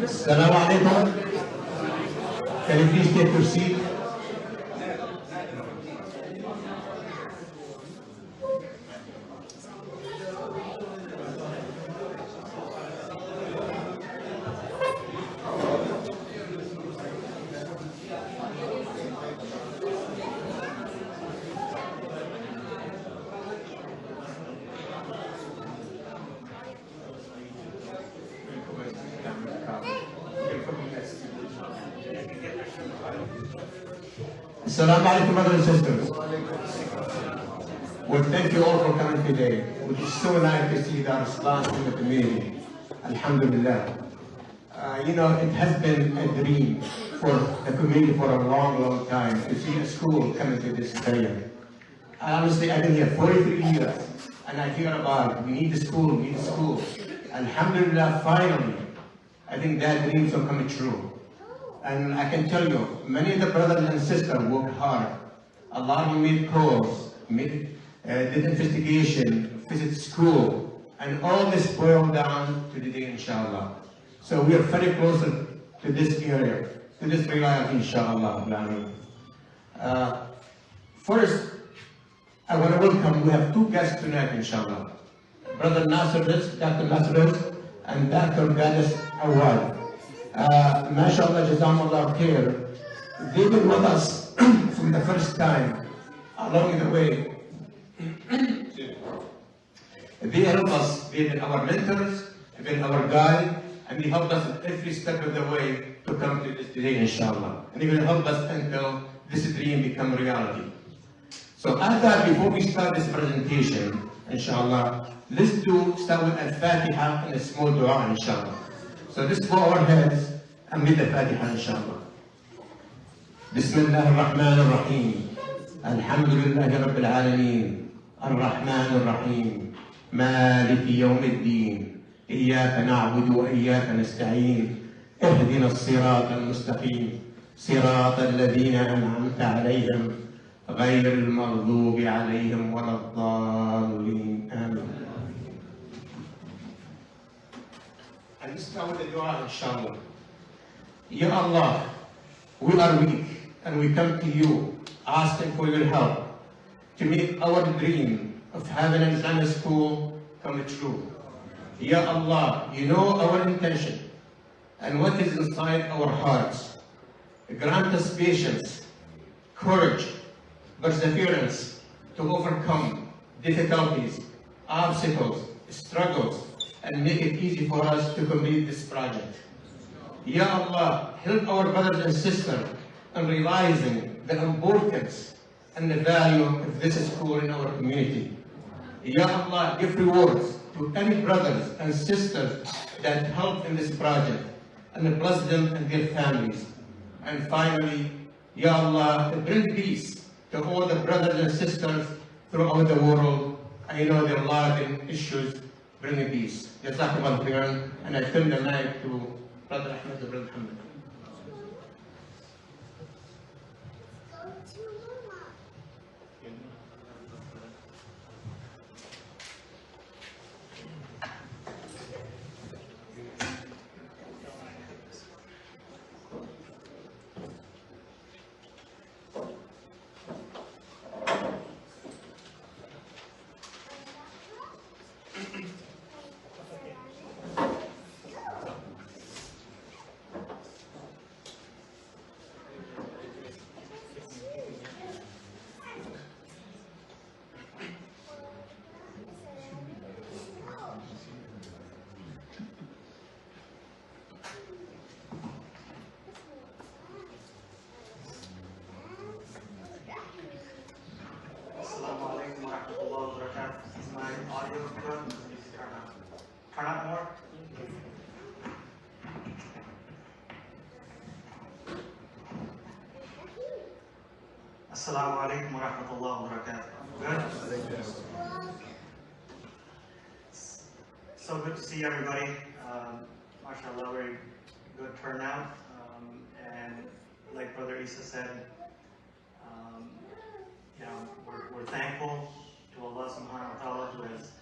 Assalamu alaikum. Can you please take your seat? Assalamu alaikum, brothers and sisters. Well, thank you all for coming today. It is so nice to see the response from the community. Alhamdulillah. It has been a dream for the community for a long, long time to see a school coming to this area. Honestly, I've been here 43 years, and I hear about we need a school, we need a school. Alhamdulillah, finally, I think that dreams are coming true. And I can tell you, many of the brothers and sisters worked hard. A lot of them made calls, did investigation, visited school, and all this boiled down to today, inshallah. So we are very close to this area, to this reality, inshallah. First, I want to welcome, we have two guests tonight, inshallah. Brother Nasir, Dr. Nasir, and Dr. Gadis Awad. MashaAllah, Jazakumullah khair. They've been with us from the first time, along the way. They help us, they've been our mentors, they've been our guide, and they helped us at every step of the way to come to this today, inshallah. And they're going to help us until this dream become reality. So I thought before we start this presentation, inshallah, let's start with Al-Fatiha and a small dua, inshallah. So let's bow our heads and read the Fatiha, inshallah. Bismillah ar-Rahman ar-Rahim. Alhamdulillahi Rabbil Alameen. Ar-Rahman ar-Rahim. Maliki yawm al-Din. إياك نعبد وإياك نستعين. اهدنا الصراط المستقيم. صراط الذين أنعمت عليهم غير المغضوب عليهم ولا الضالين. آمين. And let's start with the dua, inshallah. Ya Allah, we are weak and we come to you asking for your help to make our dream of having an Islamic school come true. Ya Allah, you know our intention and what is inside our hearts. Grant us patience, courage, perseverance to overcome difficulties, obstacles, struggles, and make it easy for us to complete this project. Ya Allah, help our brothers and sisters in realizing the importance and the value of this school in our community. Ya Allah, give rewards to any brothers and sisters that help in this project, and bless them and their families. And finally, Ya Allah, bring peace to all the brothers and sisters throughout the world. I know there are a lot of issues. Bring peace. Jazakumullah khairan. And I turn the mic to Brother Ahmed and Brother Muhammad. Turn up more. Assalamu alaikum wa rahmatullahi wa barakatuh. Good? So good to see everybody. MashaAllah, very good turnout. And like Brother Isa said, we're thankful to Allah subhanahu wa ta'ala who has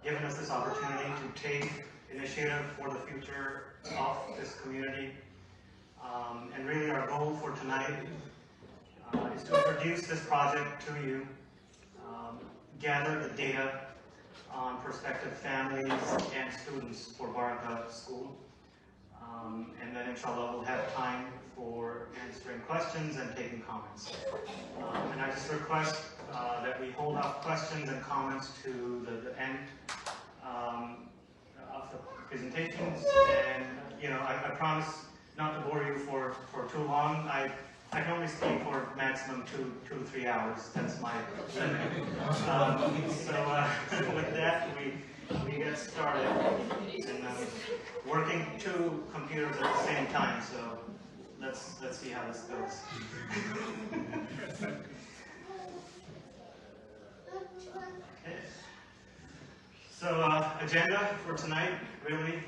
given us this opportunity to take initiative for the future of this community. And really our goal for tonight is to introduce this project to you, gather the data on prospective families and students for Baraka School. And then inshallah we'll have time for answering questions and taking comments. And I just request that we hold off questions and comments to the end of the presentations. And I promise not to bore you for too long. I can only speak for maximum two to 3 hours. That's my limit. So with that, we get started. And working 2 computers at the same time. So let's see how this goes. Okay. So agenda for tonight, really,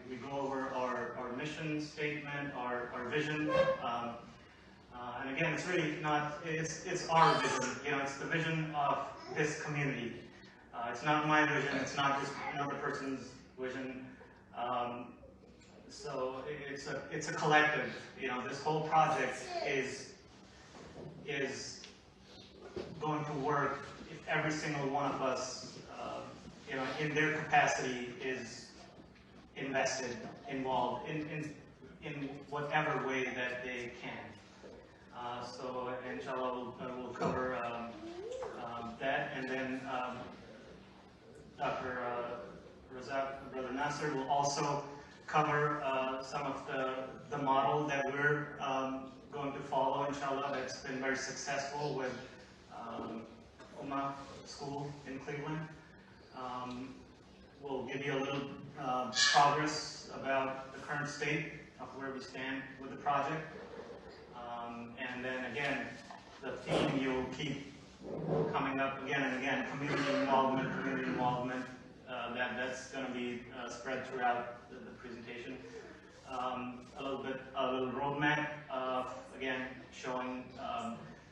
we go over our mission statement, our vision, and again, it's really not, it's our vision, it's the vision of this community. It's not my vision, it's not just another person's vision. So it's a collective, this whole project is going to work if every single one of us in their capacity is invested, involved in whatever way that they can. So inshallah we'll cover that, and then Dr. Razak, Brother Nasser, will also cover some of the model that we're going to follow, inshallah, that's been very successful with Ummah School in Cleveland. We'll give you a little progress about the current state of where we stand with the project. And then again, the theme you'll keep coming up again and again, community involvement. That's going to be spread throughout the presentation. A little roadmap, again, showing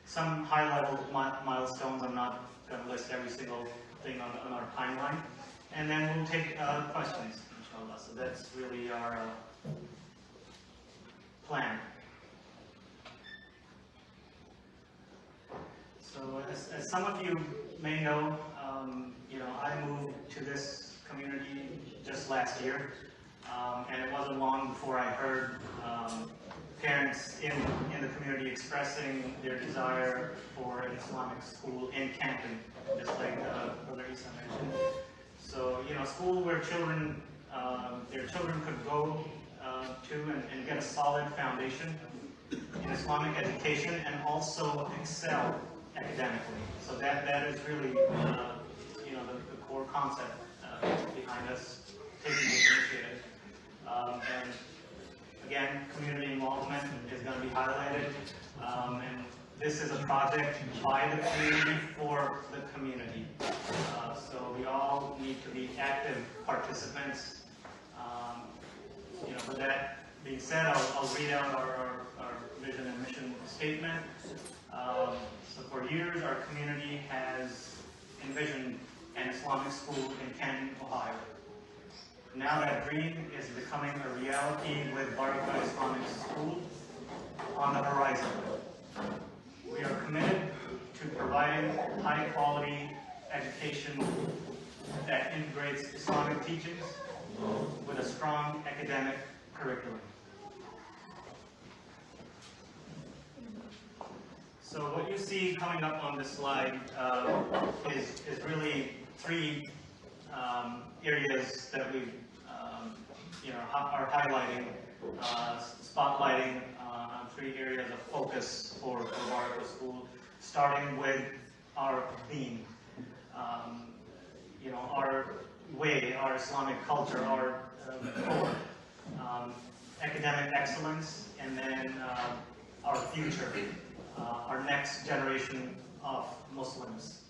some high-level milestones. I'm not going to list every single thing on our timeline. And then we'll take questions, inshallah. So that's really our plan. So as some of you may know, I moved to this community just last year, and it wasn't long before I heard parents in the community expressing their desire for an Islamic school in Canton, just like Brother Isa mentioned. So, school where children, their children could go to and get a solid foundation in Islamic education and also excel academically. So that is really, the core concept behind us taking this initiative. And again, community involvement is going to be highlighted. And this is a project by the community for the community. So we all need to be active participants. With that being said, I'll read out our vision and mission statement. So for years, our community has envisioned an Islamic school in Canton, Ohio. Now that dream is becoming a reality with Baraka Islamic School on the horizon. We are committed to providing high-quality education that integrates Islamic teachings with a strong academic curriculum. So what you see coming up on this slide is really 3 areas that we are highlighting, spotlighting on 3 areas of focus for Baraka School, starting with our theme. Our way, our Islamic culture, our core, academic excellence, and then our future, our next generation of Muslims.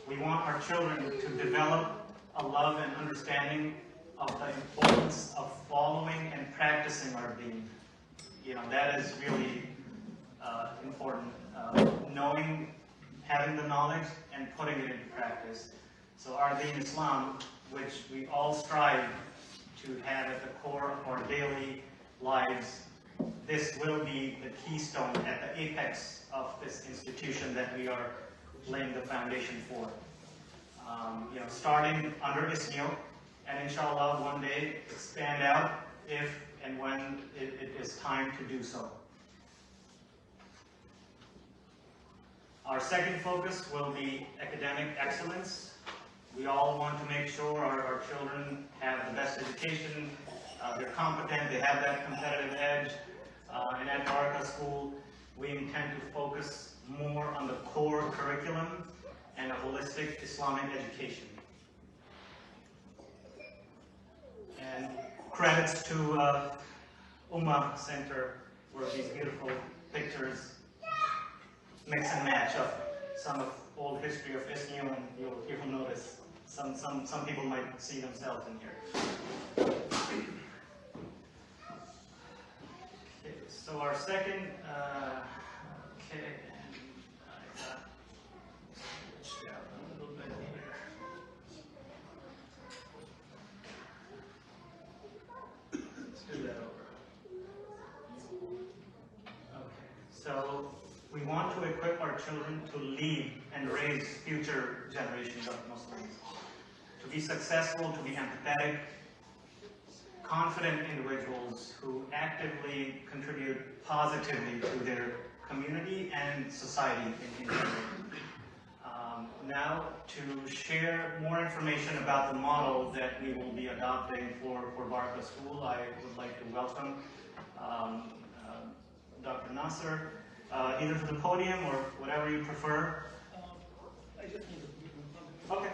We want our children to develop a love and understanding of the importance of following and practicing our deen. That is really important. Knowing, having the knowledge, and putting it into practice. So our deen Islam, which we all strive to have at the core of our daily lives, this will be the keystone at the apex of this institution that we are laying the foundation for. Starting under ISNIO, and inshallah one day expand out if and when it is time to do so. Our second focus will be academic excellence. We all want to make sure our children have the best education, they're competent, they have that competitive edge. And at Baraka School, we intend to focus more on the core curriculum and a holistic Islamic education. And credits to Ummah Center for these beautiful pictures, mix and match of some of old history of ISNIO, and you'll notice some people might see themselves in here. Okay, so our second, okay, and I got switched out a little bit here. Let's do that over. Okay, so we want to equip our children to lead and raise future generations of Muslims, to be successful, to be empathetic, confident individuals who actively contribute positively to their community and society in general. Now, to share more information about the model that we will be adopting for Baraka School, I would like to welcome Dr. Nasser, either to the podium or whatever you prefer. I just need to. Okay.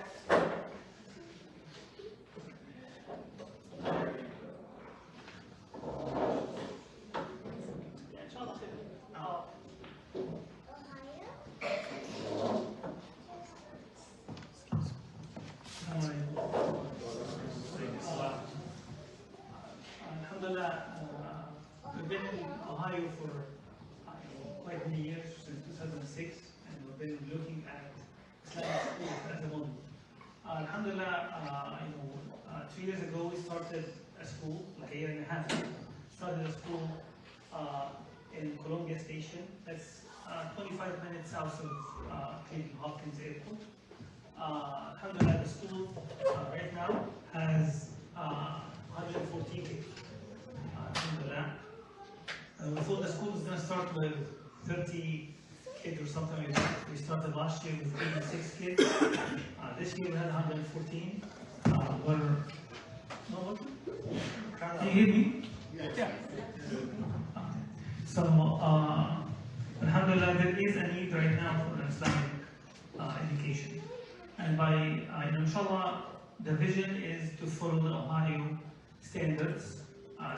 Alhamdulillah, we've been in Ohio for quite many years, since 2006, and we've been looking at Islamic schools as a model. Alhamdulillah, 2 years ago we started a school, like a year and a half ago. Started a school in Columbia Station. That's 25 minutes south of Clinton Hopkins Airport. Alhamdulillah, the school right now has 114 kids. Alhamdulillah. We thought the school was going to start with 30 kids or something like that. We started last year with 86 kids. This year we had 114. Can you hear me? Yeah. So, alhamdulillah, there is a need right now for Islamic education. And by, inshallah, the vision is to follow the Ohio standards.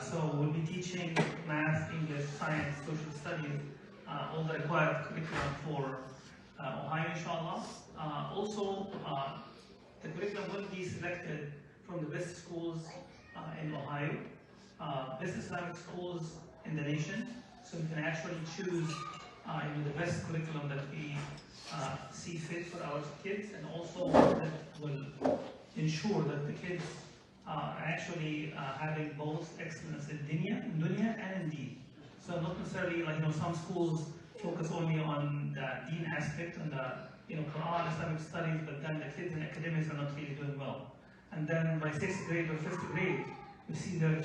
So we'll be teaching math, English, science, social studies, all the required curriculum for Ohio, inshallah. Also, the curriculum will be selected from the best schools in Ohio, best Islamic schools in the nation. So we can actually choose the best curriculum that we see fit for our kids, and also that will ensure that the kids are actually having both excellence in dunya and in deen. So not necessarily some schools focus only on the deen aspect and the Quran, Islamic studies, but then the kids in academics are not really doing well. And then by 6th grade or 5th grade, you see their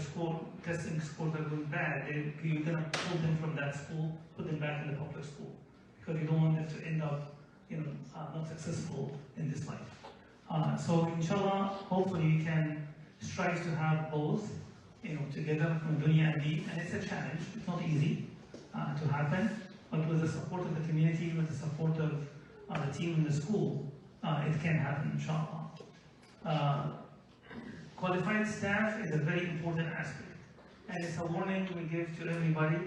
testing scores are going bad. You're going to pull them from that school, put them back in the public school, because you don't want them to end up not successful in this life. So inshallah, hopefully we can strive to have both together from dunya and deen, and it's a challenge. It's not easy to happen, but with the support of the community, with the support of the team in the school, it can happen, inshallah. Qualified staff is a very important aspect, and it's a warning we give to everybody.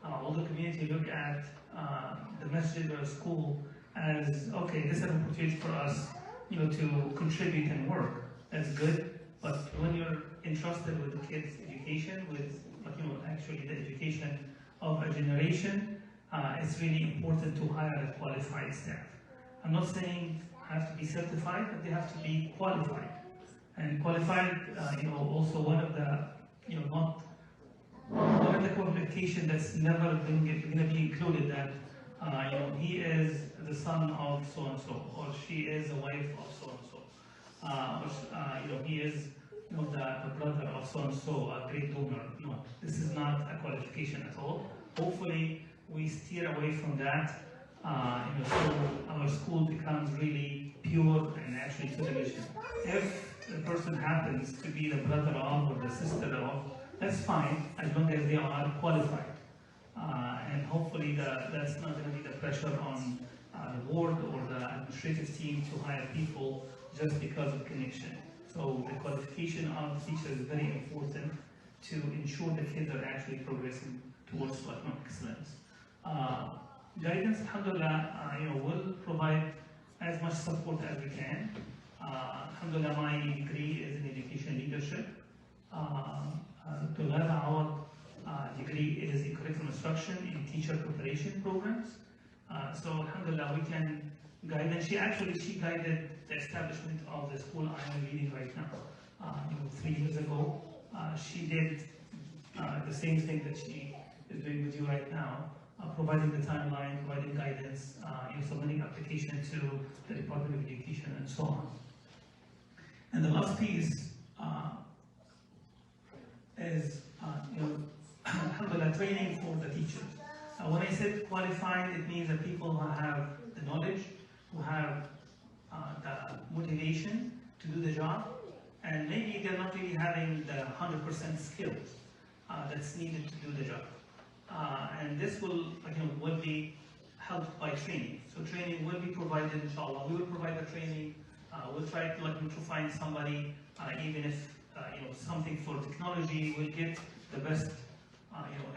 All the community look at the masjid or school as, okay, this is an opportunity for us to contribute and work. That's good, but when you're entrusted with the kids' education, with actually the education of a generation, it's really important to hire a qualified staff. I'm not saying have to be certified, but they have to be qualified. And qualified, also one of the, not one of the qualification that's never going to be included that, he is the son of so and so, or she is the wife of so and so, or he is the brother of so and so, a great donor. No, this is not a qualification at all. Hopefully, we steer away from that. So our school becomes really pure and actually to the mission. If the person happens to be the brother of or the sister of, that's fine, as long as they are qualified. And hopefully that's not going to be the pressure on the board or the administrative team to hire people just because of connection. So the qualification of the teacher is very important to ensure the kids are actually progressing towards academic excellence. Guidance, alhamdulillah, will provide as much support as we can. Alhamdulillah, my degree is in education leadership. Dr. Awad degree is in curriculum instruction in teacher preparation programs. So alhamdulillah, we can guide, and she guided the establishment of the school I am leading right now. 3 years ago, she did the same thing that she is doing with you right now, providing the timeline, providing guidance, submitting application to the Department of Education, and so on. And the last piece is, alhamdulillah, training for the teachers. When I said qualified, it means that people who have the knowledge, who have the motivation to do the job, and maybe they're not really having the 100% skills that's needed to do the job. And this will be helped by training. So training will be provided, inshallah. We will provide the training. We'll try to find somebody, even if something for technology, we'll get the best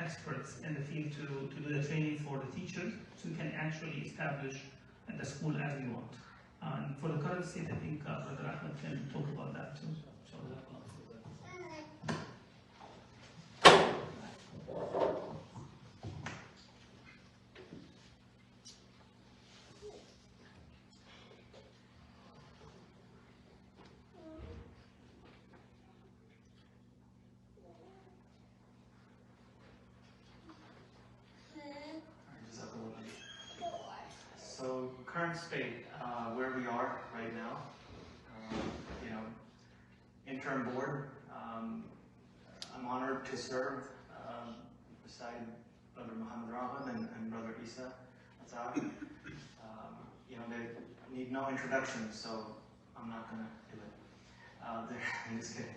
experts in the field to do the training for the teachers, so we can actually establish the school as we want. And for the current state, I think Brother Ahmed can talk about that too. So current state, where we are right now, interim board. I'm honored to serve beside Brother Muhammad Rahman and Brother Isa Azad. They need no introduction, so I'm not going to do it. I'm just kidding.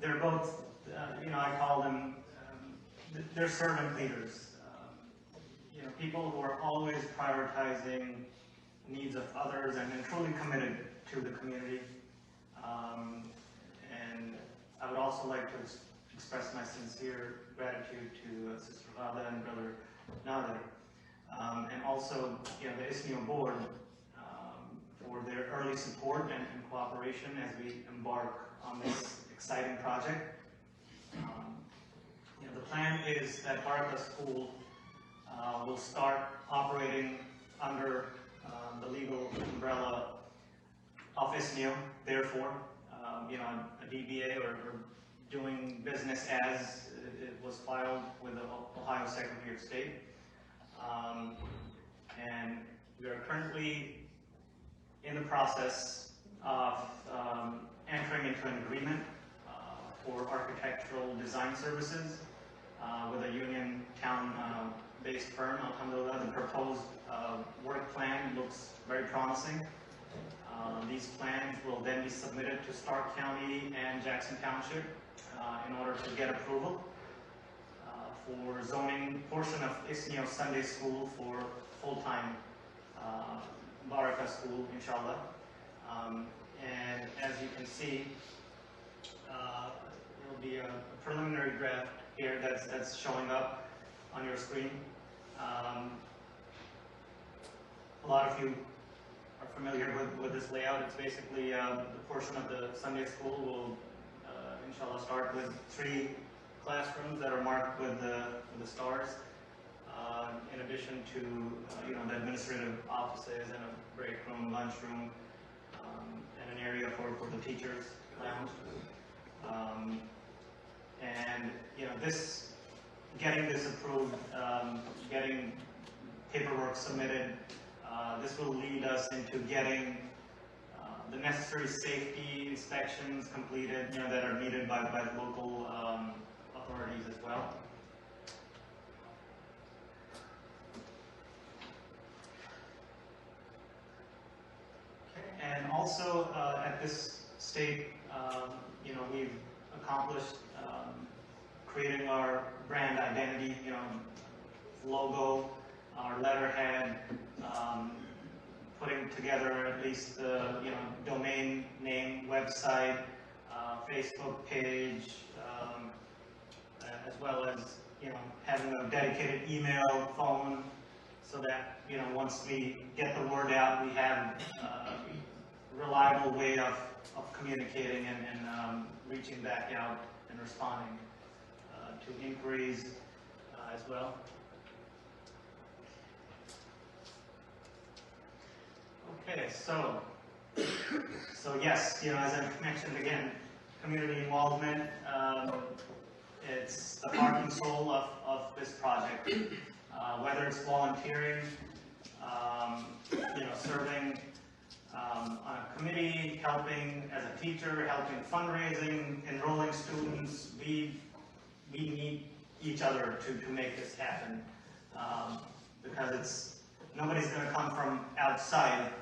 They're both, I call them, they're servant leaders. People who are always prioritizing needs of others and truly committed to the community. And I would also like to express my sincere gratitude to Sister Ghada and Brother Nader. And also, the ISNIO board for their early support and cooperation as we embark on this exciting project. The plan is that Baraka School will start operating under the legal umbrella of ISNIO, therefore, a DBA or doing business as it was filed with the Ohio Secretary of State. And we are currently in the process of entering into an agreement for architectural design services with a Uniontown-based firm. Alhamdulillah, the proposed work plan looks very promising. These plans will then be submitted to Stark County and Jackson Township in order to get approval for zoning portion of ISNIO Sunday School for full-time Baraka School, inshallah. And as you can see, there will be a preliminary draft here that's showing up on your screen. A lot of you are familiar with this layout. It's basically the portion of the Sunday school will, inshallah, start with 3 classrooms that are marked with the stars, in addition to the administrative offices and a break room, lunchroom, and an area for the teachers' lounge. And you know, getting this approved, getting paperwork submitted, this will lead us into getting the necessary safety inspections completed, you know, that are needed by the local authorities as well. And also at this state, you know, we've accomplished creating our brand identity, you know, logo, our letterhead, putting together at least the, you know, domain name, website, Facebook page, as well as, you know, having a dedicated email, phone, so that, you know, once we get the word out, we have a reliable way of communicating and reaching back out and responding to inquiries as well. Okay, so yes, you know, as I mentioned again, community involvement, it's the heart and soul of this project. Whether it's volunteering, you know, serving on a committee, helping as a teacher, helping fundraising, enrolling students, we need each other to make this happen, because nobody's going to come from outside,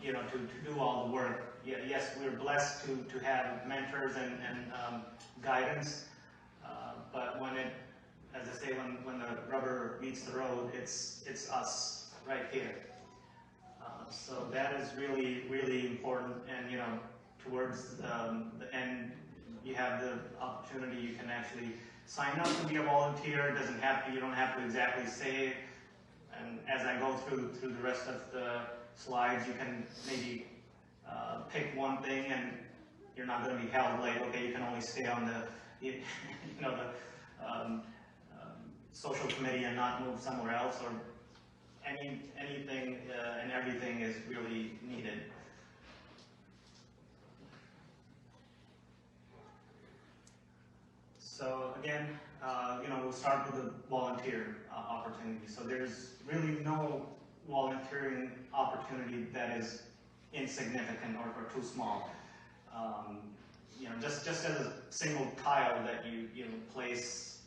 you know, to do all the work. Yeah, yes, we're blessed to have mentors and guidance, but when it, as I say, when the rubber meets the road, it's us right here. So that is really, really important, and you know, towards the end, you have the opportunity. You can actually sign up to be a volunteer. It doesn't have to. You don't have to exactly say. And as I go through the rest of the slides, you can maybe pick one thing, and you're not going to be held like, okay, you can only stay on the, you know, the social committee and not move somewhere else, or anything and everything is really needed. So again, you know, we'll start with the volunteer opportunity. So there's really no volunteering opportunity that is insignificant or too small. You know, just as a single tile that you place,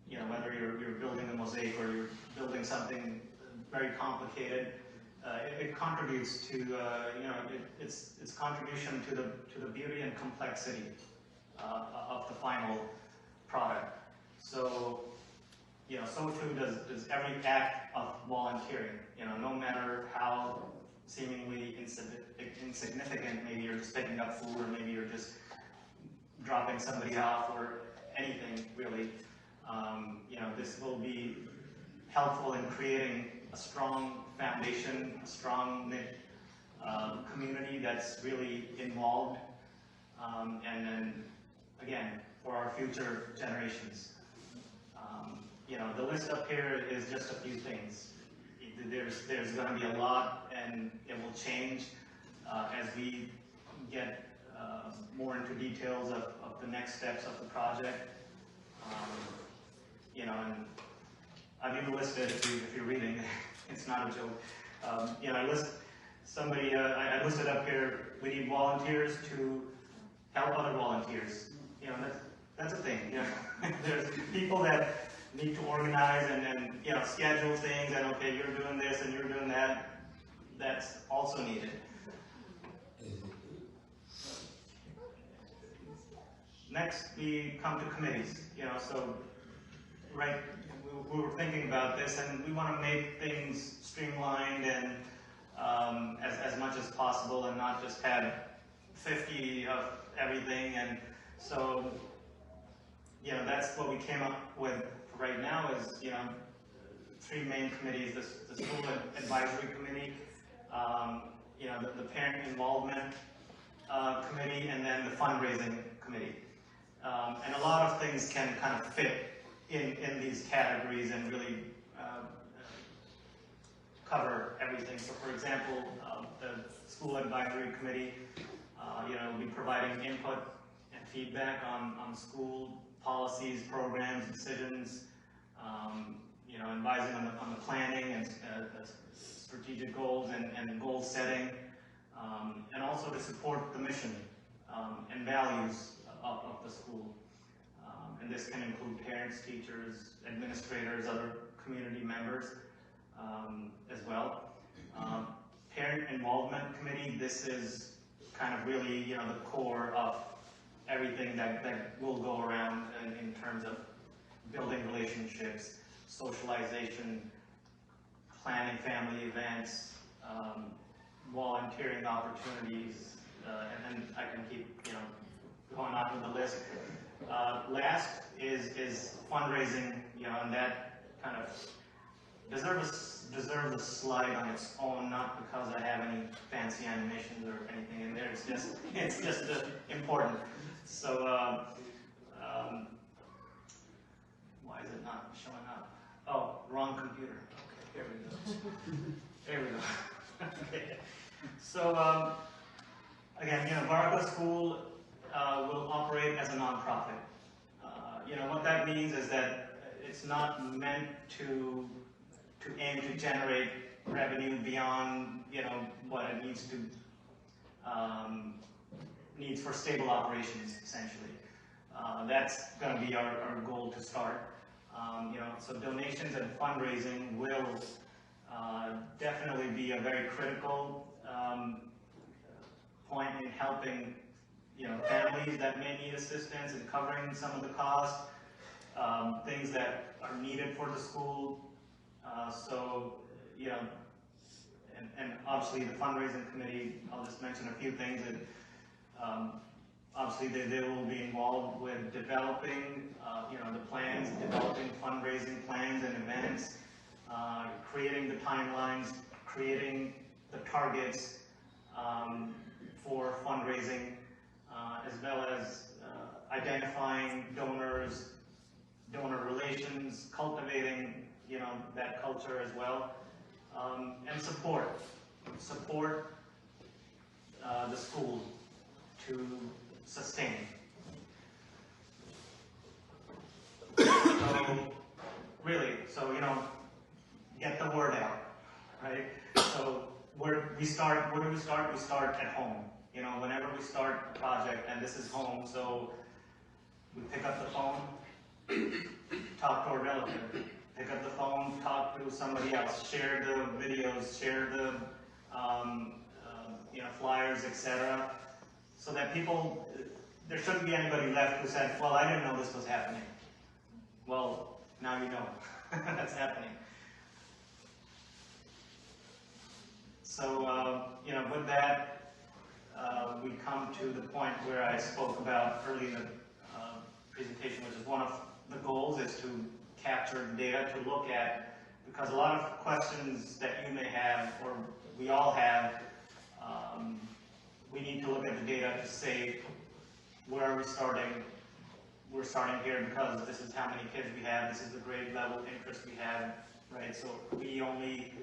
you know, whether you're building a mosaic or you're building something very complicated, it contributes to, you know, it's contribution to the beauty and complexity of the final product. So, you know, so too does every act of volunteering. You know, no matter how seemingly insignificant, maybe you're just picking up food, or maybe you're just dropping somebody off, or anything really. You know, this will be helpful in creating a strong foundation, a strong knit community that's really involved, and then again, for our future generations. You know, the list up here is just a few things. There's going to be a lot, and it will change as we get more into details of the next steps of the project. You know, and I've even listed, if you're reading, it's not a joke. You know, I listed up here, we need volunteers to help other volunteers. You know, that's a thing. You know, there's people that need to organize and you know, schedule things, and okay, you're doing this and you're doing that. That's also needed. Next, we come to committees. You know, so right, we were thinking about this, and we want to make things streamlined and as much as possible, and not just have 50 of everything. And so, you know, that's what we came up with right now is, you know, three main committees: the school advisory committee, you know, the parent involvement committee, and then the fundraising committee. And a lot of things can kind of fit in these categories and really everything. So for example, the school advisory committee, will be providing input and feedback on school policies, programs, decisions, advising on the planning and strategic goals and goal setting, and also to support the mission and values of the school. And this can include parents, teachers, administrators, other community members as well. Parent Involvement Committee, this is kind of really, the core of everything that will go around in terms of building relationships, socialization, planning family events, volunteering opportunities, and I can keep, going on with the list. Last is fundraising, and that kind of deserves a slide on its own, not because I have any fancy animations or anything in there. It's just important. So why is it not showing up? Oh, wrong computer. Okay, here we go. There we go. Okay. So again, Baraka School will operate as a nonprofit. What that means is that it's not meant to aim to generate revenue beyond, what it needs for stable operations, essentially. That's going to be our goal to start. So donations and fundraising will definitely be a very critical point in helping, families that may need assistance and covering some of the costs, things that are needed for the school. And obviously the fundraising committee, I'll just mention a few things that obviously they will be involved with developing, the plans, developing fundraising plans and events, creating the timelines, creating the targets for fundraising, as well as identifying donors, donor relations, cultivating, that culture as well, and support the school to sustain. So really, get the word out, right? So where we start, we start at home. Whenever we start a project, and this is home, so we pick up the phone, talk to a relative, pick up the phone, talk to somebody else, share the videos, share the flyers, etc. So that people, there shouldn't be anybody left who said, well, I didn't know this was happening. Well, now you know that's happening. So, with that, we come to the point where I spoke about early in the presentation, which is one of the goals is to capture data to look at, because a lot of questions that you may have, or we all have, we need to look at the data to say, where are we starting? We're starting here because this is how many kids we have, this is the grade level interest we have, right? So we only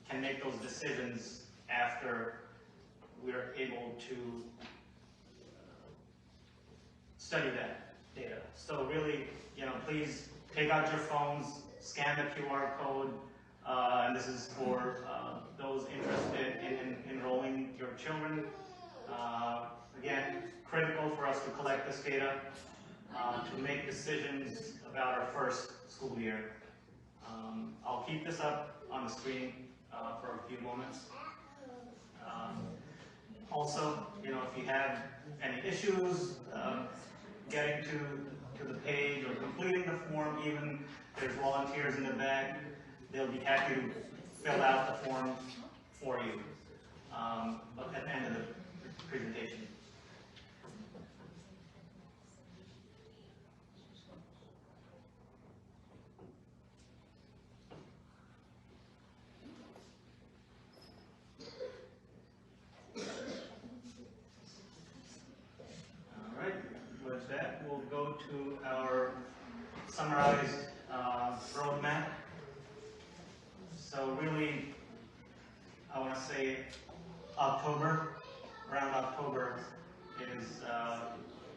can make those decisions after we're able to study that data. So really, please take out your phones, scan the QR code, and this is for those interested in enrolling your children. Again, critical for us to collect this data to make decisions about our first school year. I'll keep this up on the screen for a few moments. Also, if you have any issues getting to the page or completing the form, even there's volunteers in the back, they'll be happy to fill out the form for you at the end of the presentation. We'll go to our summarized roadmap. So really, say October, around October is,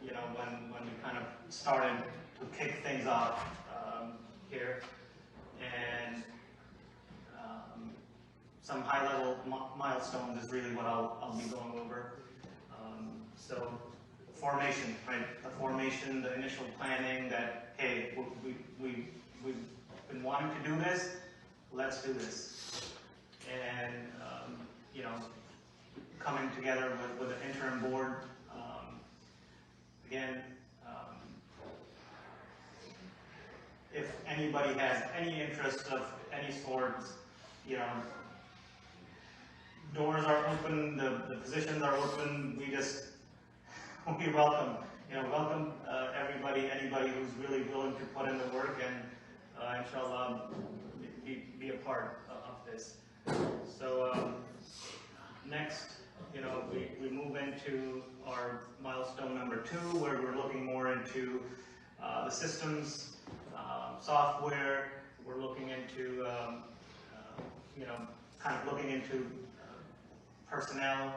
you know, when we kind of started to kick things off here. And some high-level milestones is really what I'll be going over. So formation, right? The formation, the initial planning that, hey, we've been wanting to do this, let's do this. And, you know, coming together with an interim board. Again, if anybody has any interest of any sort, you know, doors are open, the positions are open, we welcome, you know, welcome everybody, anybody who's really willing to put in the work and inshallah be a part of this. So next, you know, we move into our milestone number 2, where we're looking more into the systems, software. We're looking into, you know, kind of looking into personnel,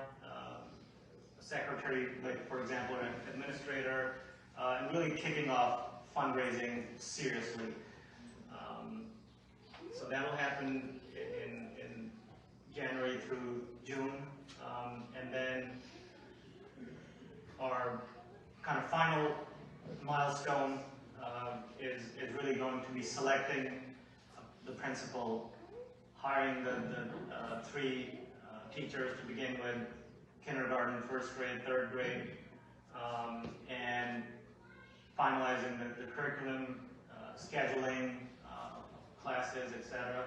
secretary, like for example, an administrator, and really kicking off fundraising seriously. So that'll happen in January through June, and then our kind of final milestone is really going to be selecting the principal, hiring the 3 teachers to begin with, kindergarten, 1st grade, 3rd grade, and finalizing the curriculum, scheduling, classes, etc.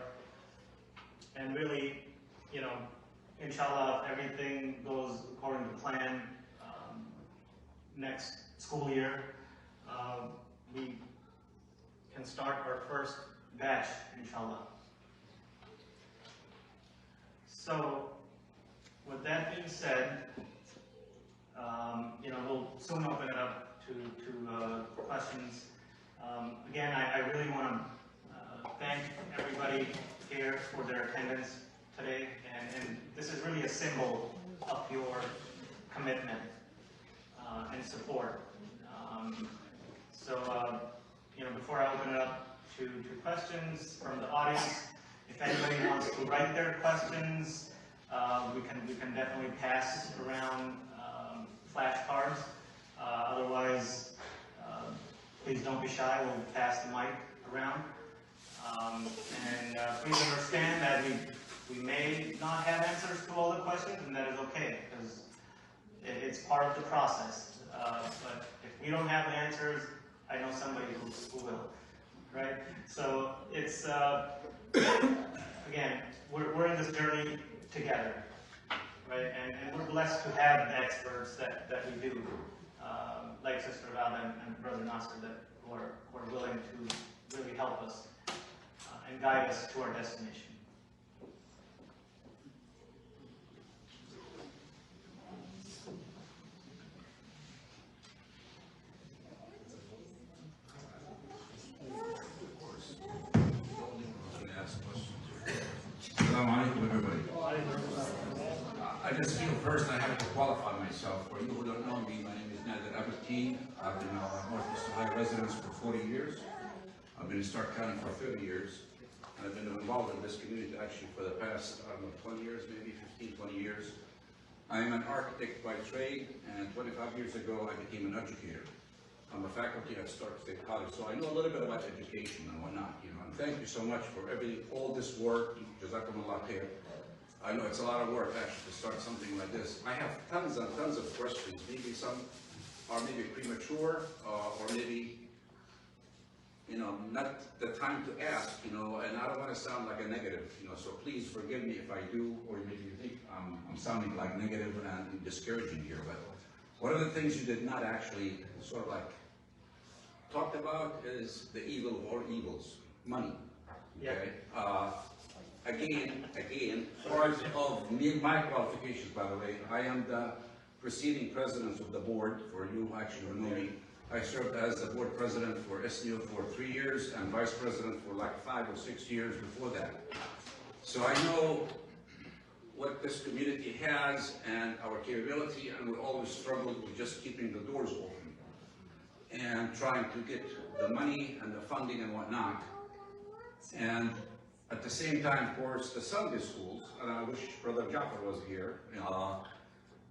And really, you know, inshallah, if everything goes according to plan, next school year, we can start our first batch, inshallah. So, with that being said, you know, we'll soon open it up to questions. Again, I really want to thank everybody here for their attendance today, and this is really a symbol of your commitment and support. So, you know, before I open it up to questions from the audience, if anybody wants to write their questions, we can definitely pass around flashcards. Otherwise, please don't be shy. We'll pass the mic around. And please understand that we may not have answers to all the questions, and that is okay, because it's part of the process. But if we don't have the answers, I know somebody who will, right? So it's, again, we're in this journey together, right? And we're blessed to have the experts that we do, like Sister Rada and Brother Nasser, who are willing to really help us and guide us to our destination. Assalamu alaikum, everybody. I just feel first I have to qualify myself. For you who don't know me, my name is Nader Abedin. I've been Northwest Ohio resident for 40 years. I've been in Stark County for 30 years. And I've been involved in this community actually for the past, I don't know, 20 years, maybe 15, 20 years. I am an architect by trade, and 25 years ago I became an educator. I'm a faculty at Stark State College, so I know a little bit about education and whatnot, you know. And thank you so much for all this work. Jazakumullah khair. I know it's a lot of work actually to start something like this. I have tons and tons of questions. Maybe some are maybe premature, or maybe, you know, not the time to ask, you know, and I don't want to sound like a negative, you know, so please forgive me if I do, or maybe you think I'm sounding like negative and discouraging here. But one of the things you did not actually sort of like talked about is the evil of all evils, money. Okay. Again, part of my qualifications, by the way, I am the preceding president of the board. For you who actually know me, I served as the board president for SNU for 3 years and vice president for like 5 or 6 years before that. So I know what this community has and our capability, and we always struggled with just keeping the doors open and trying to get the money and the funding and whatnot. And at the same time, of course, the Sunday schools, and I wish Brother Jafar was here,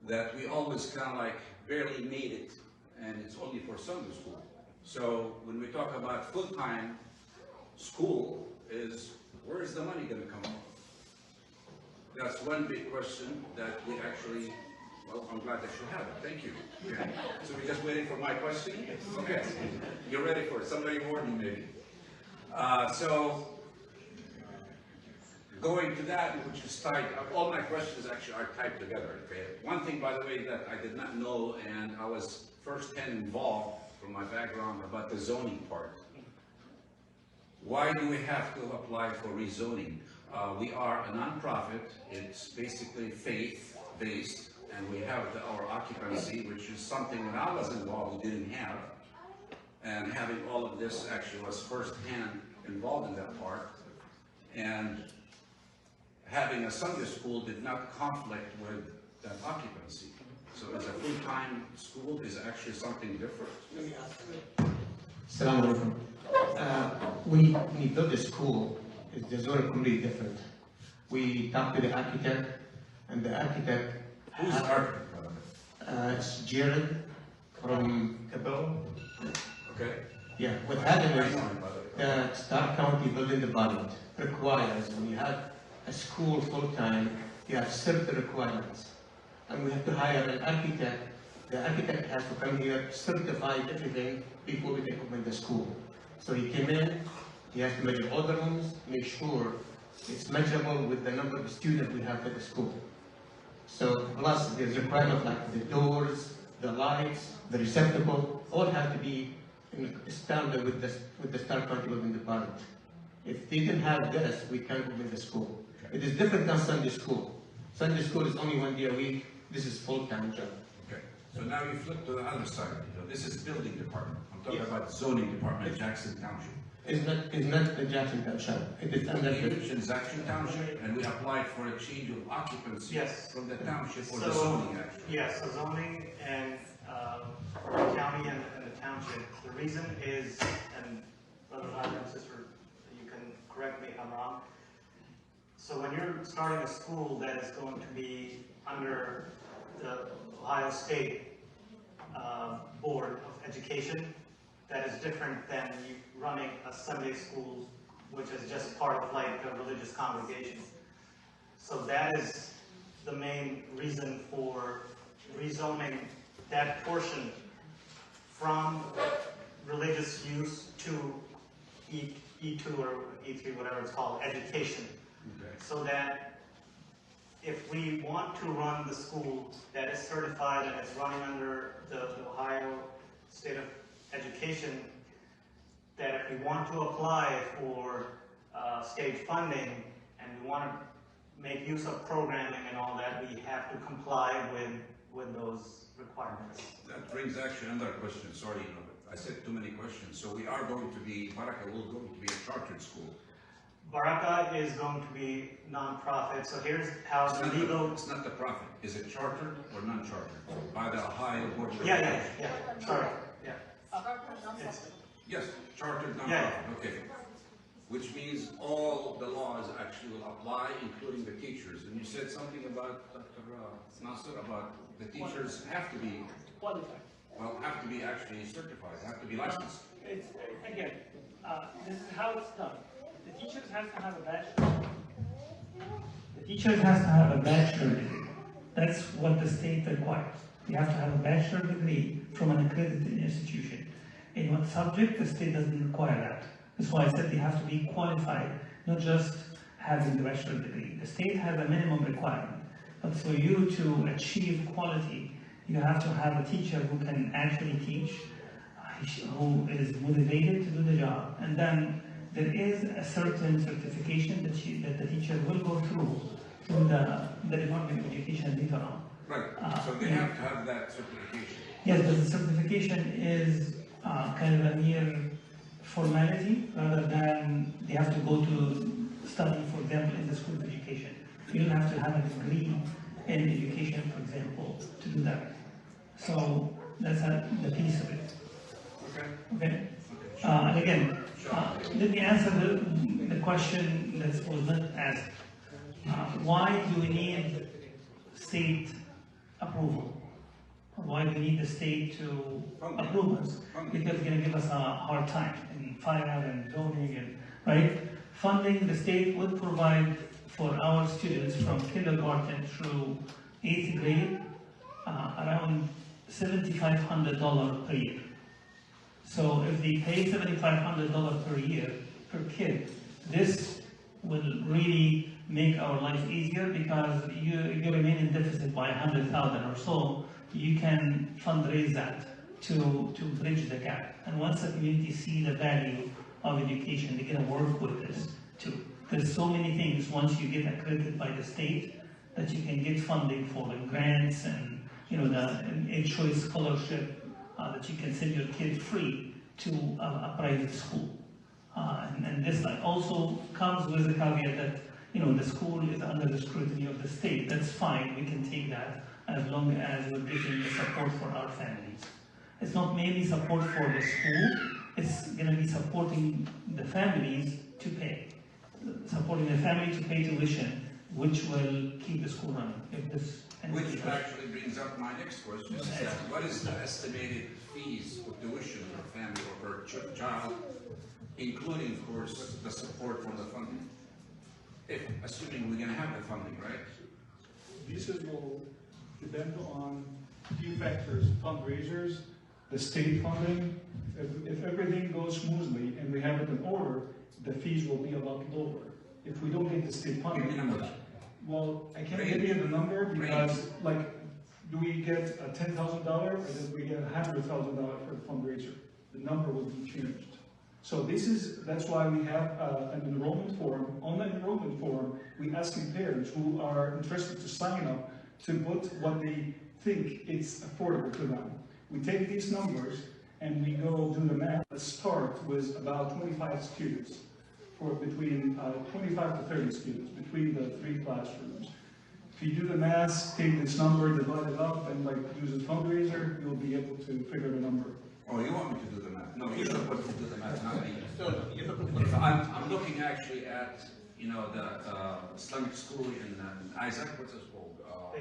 that we always kind of like barely made it, and it's only for Sunday school. So when we talk about full-time school, where is the money going to come from? That's one big question that we actually, well, I'm glad that you have it. Thank you. Okay. So we're just waiting for my question? Okay. You're ready for it. Somebody warned me maybe. So going to that, which is tied, all my questions actually are tied together. Okay? One thing, by the way, that I did not know, and I was firsthand involved from my background about the zoning part. Why do we have to apply for rezoning? We are a nonprofit. It's basically faith-based, and we have our occupancy, which is something when I was involved we didn't have. And having all of this actually was firsthand involved in that part. And having a Sunday school did not conflict with that occupancy. So as a full-time school is actually something different. Assalamu alaikum. When we built the school, the zone is completely different. We talked to the architect, and the architect... Who's the architect? It's Jared from Kabul. Okay. Yeah, what happened is the Stark County building department requires, when you have a school full-time, you have certain requirements. And we have to hire an architect. The architect has to come here, certify everything before we can open the school. So he came in, he has to measure all the rooms, make sure it's measurable with the number of students we have at the school. So plus there's requirements like the doors, the lights, the receptacle, all have to be in standard with the Stark County Building Department. If they didn't have this, we can't open the school. It is different than Sunday school. Sunday school is only 1 day a week. This is full-time job. Okay. So now you flip to the other side. This is building department. I'm talking about zoning department, Jackson Township. It's not the Jackson Township. It is under You mentioned Jackson Township, and we applied for a change of occupancy Yes. from the township or the zoning actually. Yes, the zoning and the county and the township. The reason is, and Brother Ryan and Sister, you can correct me if I'm wrong. So when you're starting a school that is going to be under the Ohio State Board of Education, that is different than you running a Sunday school, which is just part of like a religious congregation. So that is the main reason for rezoning that portion from religious use to E2 or E3, whatever it's called, education. Okay. So that if we want to run the school that is certified and it's running under the Ohio State of Education, that if we want to apply for state funding and we want to make use of programming and all that, we have to comply with those requirements. That brings actually another question. Sorry, I said too many questions. So we are going to be, Baraka will going to be a chartered school. Baraka is going to be non-profit. So here's how the legal. It's not the profit. Is it chartered or non-chartered? By the Ohio Board of Yeah. Education. Sorry. Yeah. Yes, chartered non-profit. Yeah. Okay. Which means all the laws actually will apply, including the teachers. And you said something about, Dr. Nasser, about the teachers have to be qualified. Well, have to be actually certified, have to be licensed. It's, again, this is how it's done. The teachers have to have a bachelor. The teachers have to have a bachelor degree. That's what the state requires. You have to have a bachelor degree from an accredited institution. In what subject, the state doesn't require that. That's why I said they have to be qualified, not just having the bachelor degree. The state has a minimum requirement. But for you to achieve quality, you have to have a teacher who can actually teach, who is motivated to do the job. And then there is a certain certification that the teacher will go through the Department of Education later on. Right, so they have to have that certification. Yes, but the certification is kind of a mere formality rather than they have to go to study for them in the School of Education. You don't have to have a degree in education, for example, to do that. So that's the piece of it. Okay. And again, let me answer the question that was not asked. Why do we need state approval? Why do we need the state to approve us? Because it's going to give us a hard time in fire and zoning and right. Funding, the state would provide for our students from kindergarten through 8th grade around $7,500 per year. So if they pay $7,500 per year per kid, this will really make our life easier because you remain in deficit by 100,000 or so. You can fundraise that to bridge the gap. And once the community see the value of education, they're going to work with this too. There's so many things once you get accredited by the state that you can get funding for the grants and the a choice scholarship that you can send your kid free to a private school. And this also comes with the caveat that the school is under the scrutiny of the state. That's fine, we can take that as long as we're getting the support for our families. It's not mainly support for the school, it's going to be supporting the families to pay. Supporting the family to pay tuition, which will keep the school running. Which actually brings up my next question, is that what is the estimated fees of tuition per family or per child, including, of course, the support from the funding? Assuming we're going to have the funding, right? These will depend on a few factors: fundraisers, the state funding. If everything goes smoothly and we have it in order, the fees will be a lot lower. If we don't get the state funding, well, I can't give you the number because, like, do we get a $10,000 or do we get $100,000 for the fundraiser? The number will be changed. So that's why we have an enrollment form. On the enrollment form, we ask parents who are interested to sign up to put what they think it's affordable to them. We take these numbers and we go do the math. Let's start with about 25 students, for between 25 to 30 students between the 3 classrooms. If you do the math, take this number, divide it up, and use a fundraiser, you'll be able to figure the number. Oh, you want me to do the math? No, you're supposed to do the math, not me. I'm looking actually at, the Islamic school in Isaac, what's it called? I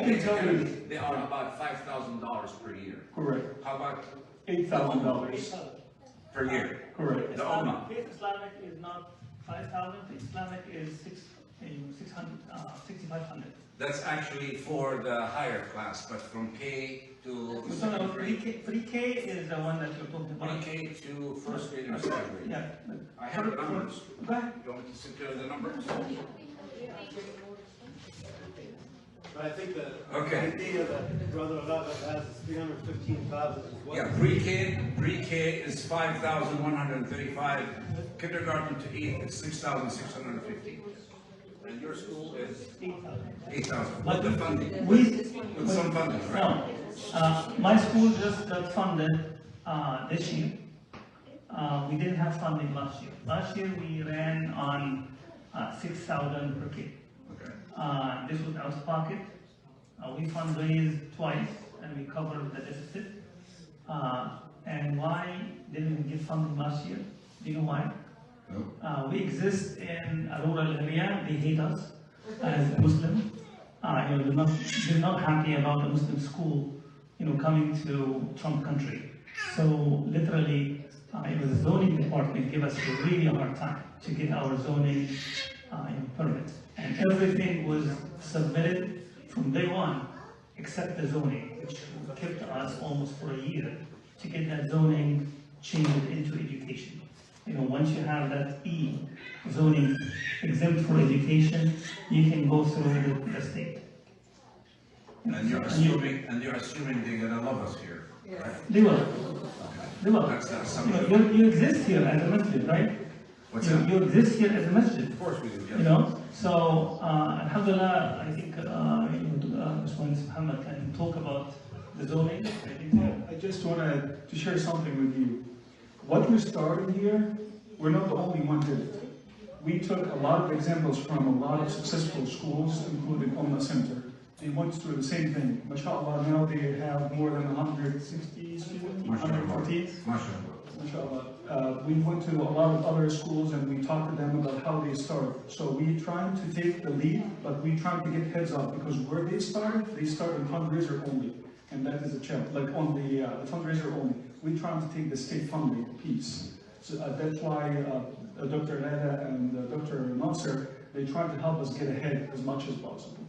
can tell you. They are about $5,000 per year. Correct. How about $8,000 per year? Correct. The Ummah. Faith Islamic is not 5,000. Faith Islamic is 6,500. That's actually for the higher class, but from K to Pre-K is the one that you're talking about. Pre-K to first grade and second grade. Yeah. I have the numbers. Go ahead. You want me to secure the numbers? But I think the Okay. idea that Brother Allah has is 315,000 as well. Yeah, pre-K is 5,135. Kindergarten to 8th is 6,650. And your school is 8,000. With the funding. With some funding, right? No. My school just got funded this year. We didn't have funding last year. Last year we ran on 6,000 per kid. Okay. This was out of pocket. We fundraised twice and we covered the deficit. And why didn't we get funding last year? Do you know why? No. We exist in a rural area. They hate us as Muslim. They're not happy about the Muslim school, coming to Trump country. So literally, the zoning department gave us a really hard time to get our zoning permit. And everything was submitted from day one, except the zoning, which kept us almost for a year to get that zoning changed into education. Once you have that E zoning exempt for education, you can go through the state. And you're assuming they're gonna love us here, right? They will. They will. That's something. You exist here as a masjid, right? What's that? You exist here as a masjid. Of course we do, yes. So alhamdulillah, I think Mr. Muhammad can talk about the zoning. I just wanted to share something with you. What we started here, we're not the only one did it. we took a lot of examples from a lot of successful schools, including Omna Center. They went through the same thing. MashaAllah, now they have more than 160 students, 114. MashaAllah. We went to a lot of other schools and we talked to them about how they start. So we trying to take the lead, but we trying to get heads up because where they started in fundraiser only. And that is a challenge, like on the fundraiser only. We trying to take the state funding piece. So that's why Dr. Lada and Dr. Nasser, they try to help us get ahead as much as possible.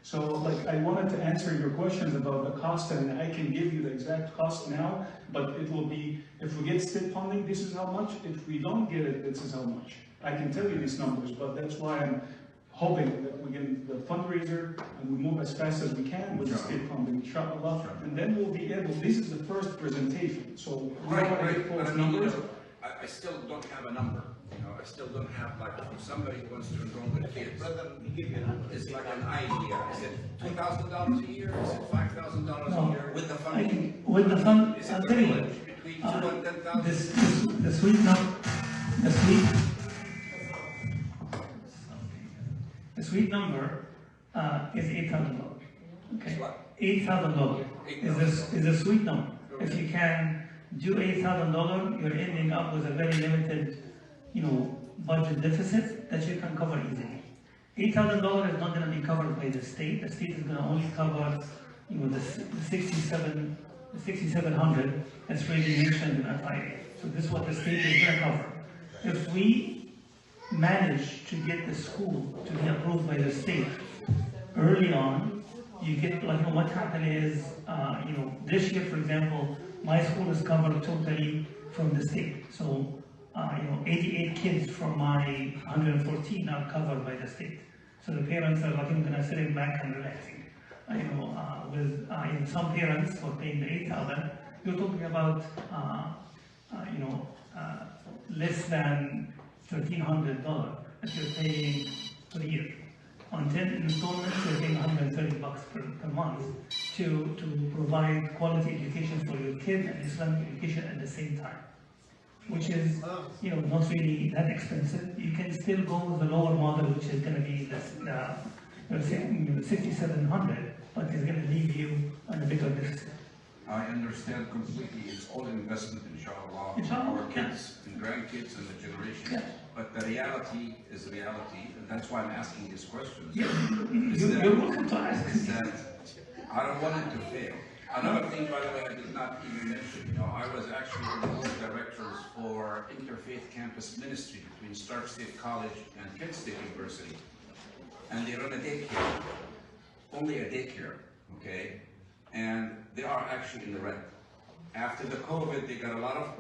So like I wanted to answer your questions about the cost, and I can give you the exact cost now, but it will be, if we get state funding, this is how much. If we don't get it, this is how much. I can tell you these numbers, but that's why I'm hoping that we get the fundraiser and we move as fast as we can with the state funding, inshallah, and then we'll be able, this is the first presentation, so we don't want to get false numbers. I still don't have a number. I still don't have, like, from somebody who wants to enroll with kids. It's like an idea. Is it $2,000 a year? Is it $5,000 a year with the funding? With the fund, Is it I'll tell you what. between 2 and 10,000? The sweet number is $8,000. Okay, $8,000 is a sweet number. If you can do $8,000, you're ending up with a very limited, budget deficit that you can cover easily. $8,000 is not going to be covered by the state. The state is going to only cover, the 6,700 that's really mentioned in FIA. So this is what the state is going to cover. If we manage to get the school to be approved by the state early on, you get, what happened is, this year, for example, my school is covered totally from the state. So, 88 kids from my 114 are covered by the state. So the parents are sitting back and relaxing. With some parents for paying the 8,000, you're talking about, less than $1,300 that you're paying per year. On 10 installments, you're paying $130 per month to provide quality education for your kids and Islamic education at the same time, which is, not really that expensive. You can still go with the lower model, which is going to be the 6,700, but it's going to leave you on a bigger deficit. I understand completely. It's all investment, inshallah, Inshallah, our kids and grandkids and the generation. Yeah. But the reality is reality, and that's why I'm asking these questions. Yeah. You're welcome to ask. Is that I don't want it to fail. Another thing, by the way, I did not even mention, I was actually one of the directors for Interfaith Campus Ministry between Stark State College and Kent State University. And they run a daycare, only a daycare, okay? And they are actually in the red. After the COVID, they got a lot of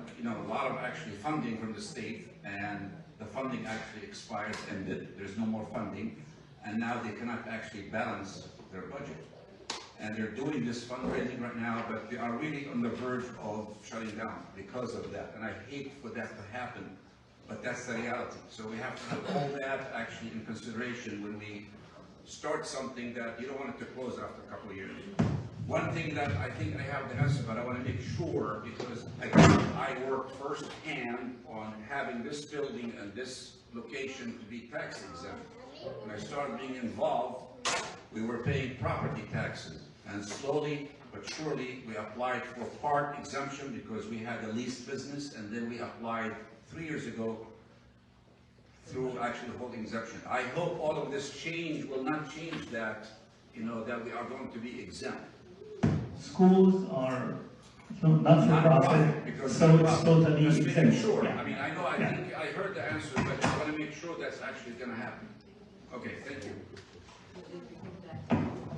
actually funding from the state, and the funding actually expired, ended. There's no more funding, and now they cannot actually balance their budget. And they're doing this fundraising right now, but they are really on the verge of shutting down because of that. And I hate for that to happen, but that's the reality. So we have to have all that actually in consideration when we start something that you don't want it to close after a couple of years. One thing that I think I have the answer, but I want to make sure, because again, I worked firsthand on having this building and this location to be tax exempt. When I started being involved, we were paying property taxes, and slowly but surely we applied for part exemption because we had a leased business, and then we applied 3 years ago through actually the whole exemption. I hope all of this change will not change that, that we are going to be exempt. Schools are not for profit, so it's totally exempt. Sure. Yeah. I mean, I know, I think I heard the answer, but I want to make sure that's actually going to happen. Okay, thank you.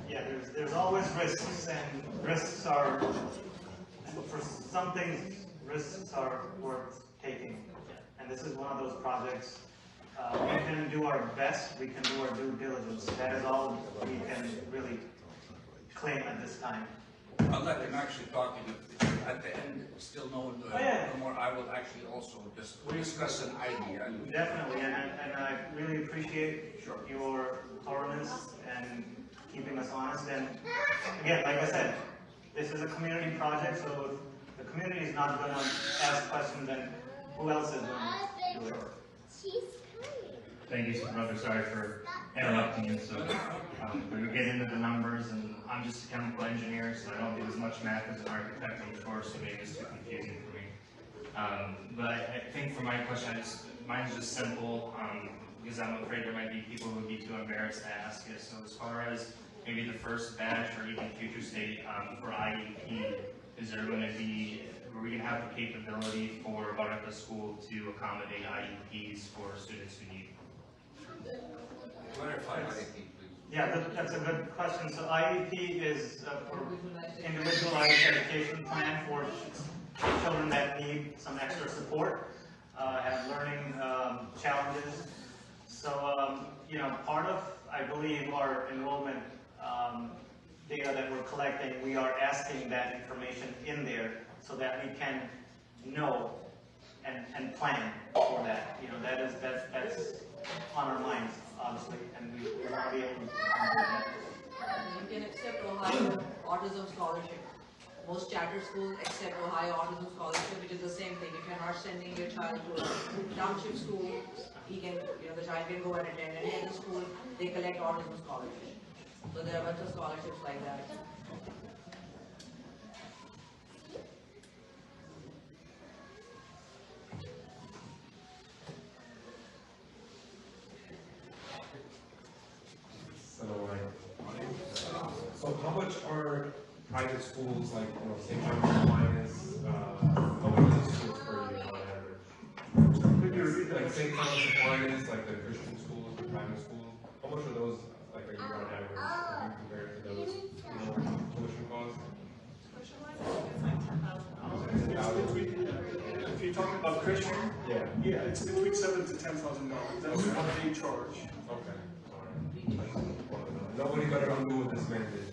Yeah, there's always risks, and risks are, for some things, risks are worth taking. And this is one of those projects. We can do our best, we can do our due diligence. That is all we can really claim at this time. I'll let him actually talk at the end, still no more. I will actually also just discuss an idea. Definitely, and I really appreciate your thoroughness and keeping us honest. And again, like I said, this is a community project, so if the community is not going to ask questions, then who else is going to do it? Thank you, brother. Sorry for interrupting you. So we get into the numbers, and I'm just a chemical engineer, so I don't do as much math as an architect, I'm sure, so maybe it's too confusing for me. But I think for my question, mine's just simple, because I'm afraid there might be people who would be too embarrassed to ask it. So as far as maybe the first batch or even future state for IEP, is there going to be, are we going to have the capability for Baraka School to accommodate IEPs for students who need? Clarify IEP, please. Yeah, that's a good question. So IEP is for individualized education plan for children that need some extra support, have learning challenges. So, part of, I believe, our enrollment data that we're collecting, we are asking that information in there so that we can know and plan for that. That's on our minds, obviously, and we want to be able to do that. You can accept Ohio Autism Scholarship. Most charter schools accept Ohio Autism Scholarship, which is the same thing. If you're not sending your child to a township school, the child can go and attend any other school. They collect autism scholarship. So there are a bunch of scholarships like that. So how much are private schools, like, St. John's Aquinas, how much are these schools per year on average? Could you repeat that? Like St. Thomas Aquinas, like the Christian schools, the private schools, how much are those, like, a year on average, when you compare it to those, tuition costs? If you're talking about Christian, Yeah. it's between $7,000 to $10,000. That's what they charge. Okay, alright. Nobody better undo what this man did.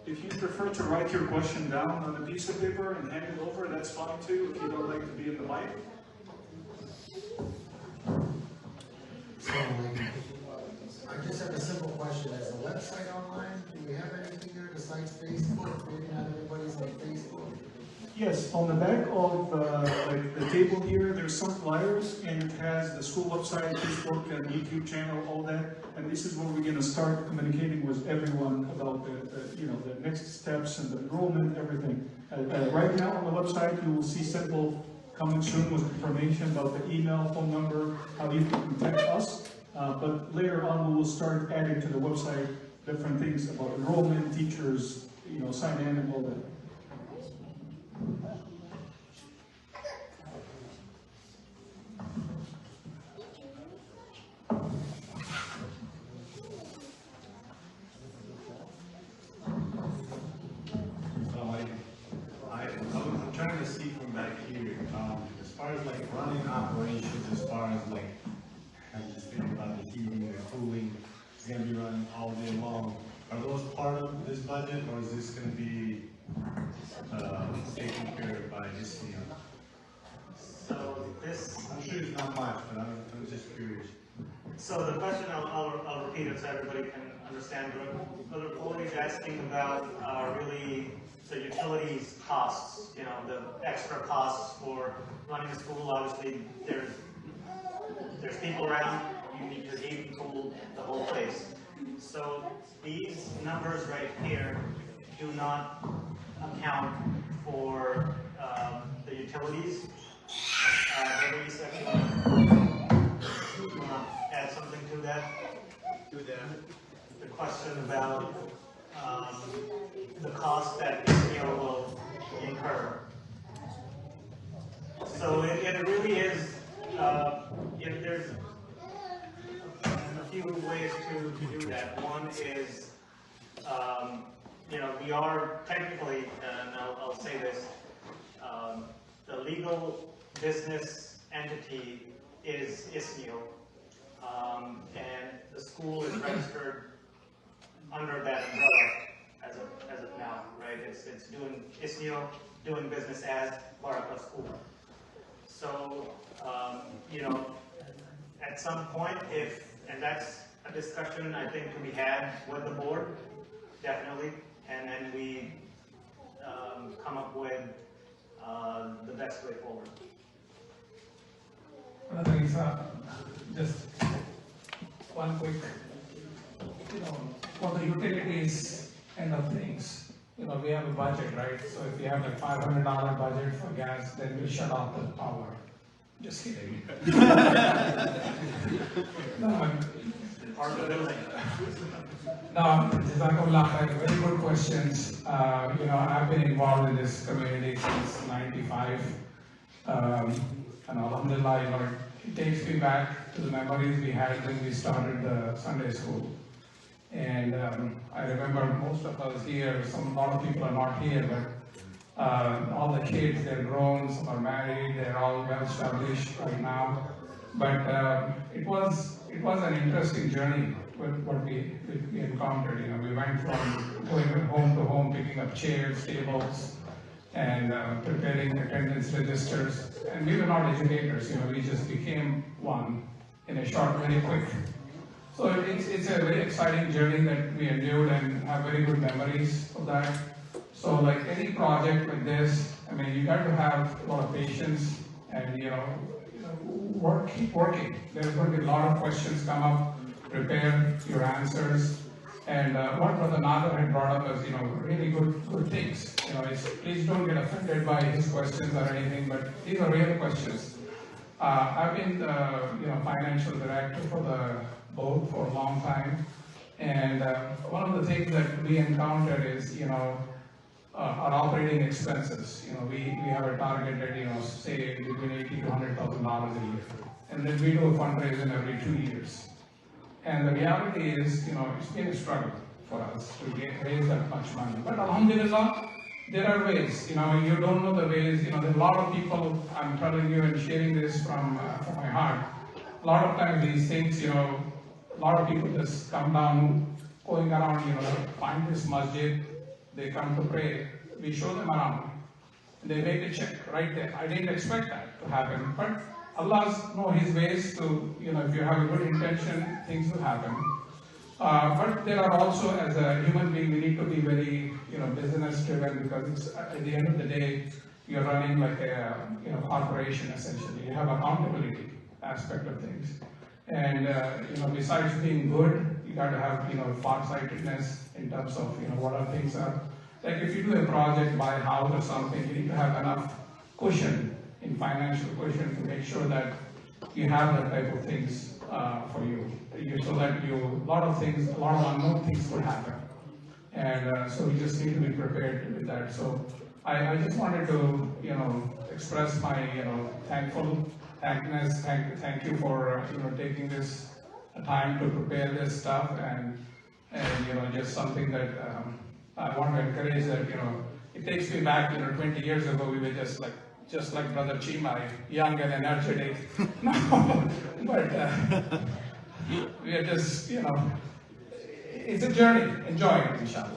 If you prefer to write your question down on a piece of paper and hand it over, that's fine too, if you don't like to be in the mic. So, I just have a simple question. Is the website online? Do we have anything there besides Facebook? Maybe not everybody's on Facebook. Yes, on the back of the table here, there's some flyers, and it has the school website, Facebook, and YouTube channel, all that. And this is where we're going to start communicating with everyone about the next steps and the enrollment, everything. Right now on the website, you will see simple coming soon with information about the email, phone number, how you can contact us. But later on, we will start adding to the website different things about enrollment, teachers, sign in and all that. I'm trying to see from back here, as far as like running operations, as far as like, I'm just thinking about the heating, the cooling, it's gonna be running all day long. Are those part of this budget, or is this gonna be taken care of by this year? So this, I'm sure it's not much, but I'm just curious. so the question, I'll repeat it so everybody can understand. Brother Foley is asking about really the utilities costs, the extra costs for running a school. Obviously, there's people around, you need to heat and cool the whole place. So these numbers right here do not account for the utilities. Whether you said you want to add something to that? The question about the cost that ISNEO will incur. So it really is, there's a few ways to do that. One is, we are technically, and I'll say this, the legal business entity is ISNEO, and the school is registered under that umbrella as of now, right? It's doing ISNEO, doing business as Baraka School. So, at some point, and that's a discussion I think to be had with the board, definitely, and then we come up with the best way forward. Another is just one quick, for the utilities end of things, we have a budget, right? So if you have a $500 budget for gas, then we shut off the power. Just kidding. No, Jazakallah, very good questions. I've been involved in this community since '95, and Alhamdulillah, it takes me back to the memories we had when we started the Sunday school. And I remember most of us here, a lot of people are not here, but all the kids, they're grown, some are married, they're all well established right now. But it was an interesting journey with what we encountered. We went from going home to home, picking up chairs, tables, and preparing attendance registers. And we were not educators, we just became one in a short, very quick. So it's a very exciting journey that we endured and have very good memories of that. So like any project like this, you got to have a lot of patience and keep working. There's going to be a lot of questions come up, prepare your answers. And what Brother Nader had brought up as really good things. Please don't get offended by his questions or anything, but these are real questions. I've been financial director for the board for a long time, and one of the things that we encountered is our operating expenses. We have a target at say between $80,000 to $100,000 a year, and then we do a fundraising every 2 years. And the reality is, it's been a struggle for us to raise that much money. But alhamdulillah, there are ways. You don't know the ways. There's a lot of people, I'm telling you and sharing this from my heart. A lot of times these things, a lot of people just come down, going around, find this masjid, they come to pray, we show them around, they make a check right there. I didn't expect that to happen, but Allah knows His ways to, if you have a good intention, things will happen. But there are also, as a human being, we need to be very, business driven, because it's, at the end of the day, you're running like a, corporation essentially. You have accountability aspect of things. And, besides being good, you got to have, farsightedness in terms of, what our things are. Like if you do a project, buy a house or something, you need to have enough cushion, in financial cushion, to make sure that you have that type of things for you. So that a lot of unknown things could happen. And so we just need to be prepared with that. So I just wanted to, express my, thankness. Thank you for, taking this time to prepare this stuff, and just something that I want to encourage that, it takes me back, 20 years ago, we were just like Brother Chima, young and energetic. But we are just, it's a journey. Enjoy it, inshallah.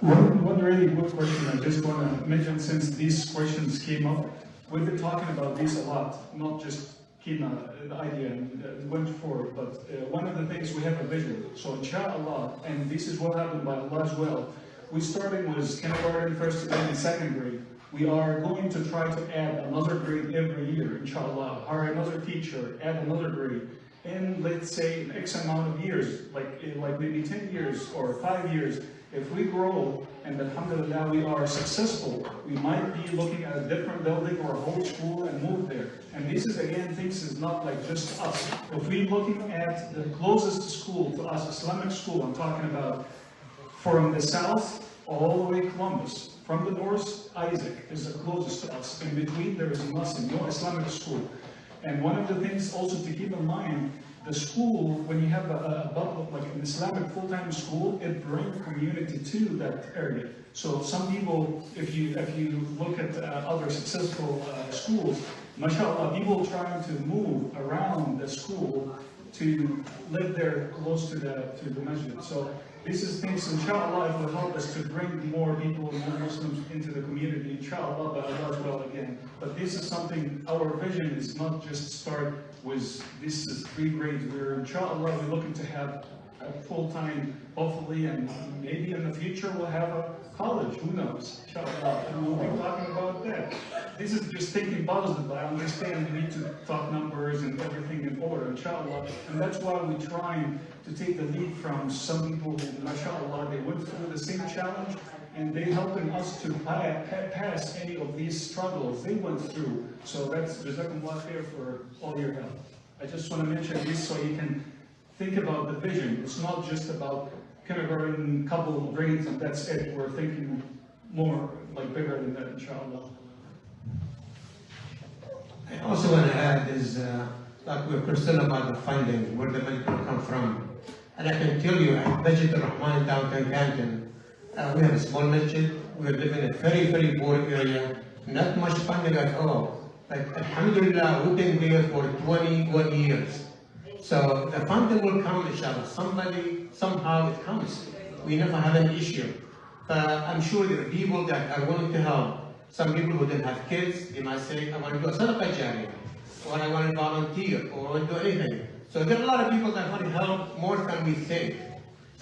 One really good question I just want to mention, since these questions came up. We've been talking about this a lot, not just Kina, the idea, and went forward, but one of the things, we have a vision. So inshallah, and this is what happened by Allah as well, we started with kindergarten, first grade, and second grade. We are going to try to add another grade every year, inshallah, hire another teacher, add another grade. And let's say X amount of years, like maybe 10 years or 5 years, if we grow and alhamdulillah we are successful, we might be looking at a different building or a whole school and move there. And this is again, things is not like just us. If we're looking at the closest school to us, Islamic school, I'm talking about from the south all the way Columbus. From the north, Isaac is the closest to us. In between there is nothing, no Islamic school. And one of the things also to keep in mind, the school, when you have like an Islamic full-time school, it brings community to that area. So some people, if you look at other successful schools, mashallah, people trying to move around the school to live there close to the masjid. So this is things, inshallah, it will help us to bring more people, more Muslims into the community, inshallah, but Allah as well again. But this is something, our vision is not just start with, this is 3 grades, we're inshallah, we're looking to have a full-time, hopefully, and maybe in the future we'll have a college, who knows? Inshallah, and we'll be talking about that. This is just thinking positive. I understand we need to talk numbers and everything in order, inshallah. And that's why we're trying to take the lead from some people who, mashallah, they went through the same challenge, and they're helping us to pass any of these struggles they went through. So that's jazakumullah khair for all your help. I just want to mention this so you can think about the vision. It's not just about kindergarten, couple of grades, and that's it. We're thinking more, like bigger than that, inshallah. I also want to add is, like we're concerned about the funding, where the money will come from. And I can tell you, at Masjid al-Rahman downtown Canton, we have a small masjid. We live in a very, very poor area. Not much funding at all. But alhamdulillah, we've been there for 21 years. So the funding will come, inshallah. Somehow it comes. We never have an issue. I'm sure there are people that are willing to help. Some people who don't have kids, they might say, I want to do a sadaqah jariyah, or I want to volunteer, or I want to do anything. So there are a lot of people that want to help more than we think.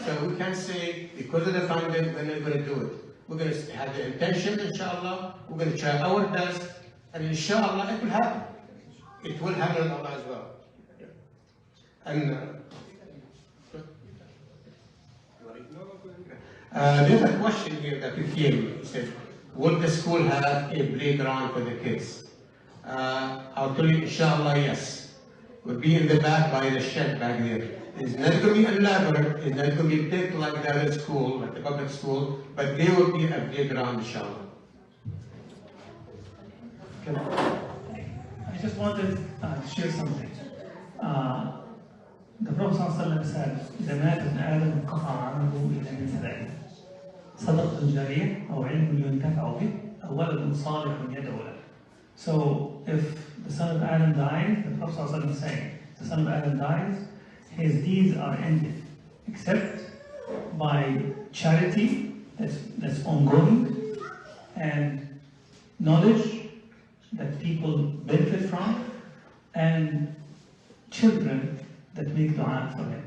So we can say, because of the funding, we're not going to do it. We're going to have the intention, inshallah. We're going to try our best, and inshallah, it will happen. It will happen with Allah as well. And there's a question here that we came. He said, will the school have a playground for the kids? I'll tell you, inshallah, yes. We'll be in the back by the shed back there. It's not going to be elaborate, it's not going to be big like the other school, like the public school, but there will be a playground, inshallah. I just wanted to share something. The Prophet ﷺ said, إذا مات ابن آدم انقطع عمله إلا من ثلاث: صدقة جارية أو علم ينتفع به أو ولد صالح يدعو له. So if the son of Adam dies, the Prophet ﷺ is saying, the son of Adam dies, his deeds are ended, except by charity that's ongoing and knowledge that people benefit from, and children that make dua for him.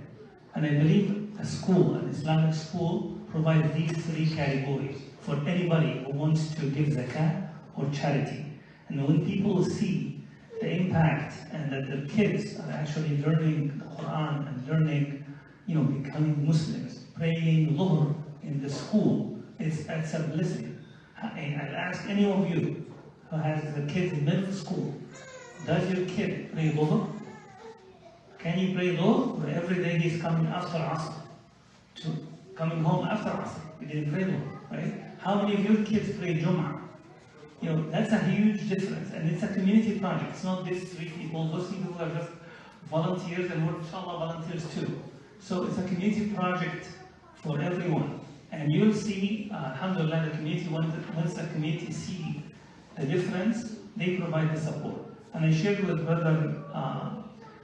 And I believe a school, an Islamic school, provides these three categories for anybody who wants to give zakah or charity. And when people see the impact and that their kids are actually learning the Quran and learning, becoming Muslims, praying Dhuhr in the school, it's a blessing. And I'll ask any of you who has the kids in middle school, does your kid pray Dhuhr? Can you pray Dhuhr? Every day he's coming after Asr, coming home after Asr. We didn't pray Dhuhr, right? How many of your kids pray Jum'ah? That's a huge difference, and it's a community project. It's not these three people. Those people are just volunteers, and we're inshallah volunteers too. So it's a community project for everyone. And you'll see, alhamdulillah, the community, once the community see the difference, they provide the support. And I shared with Brother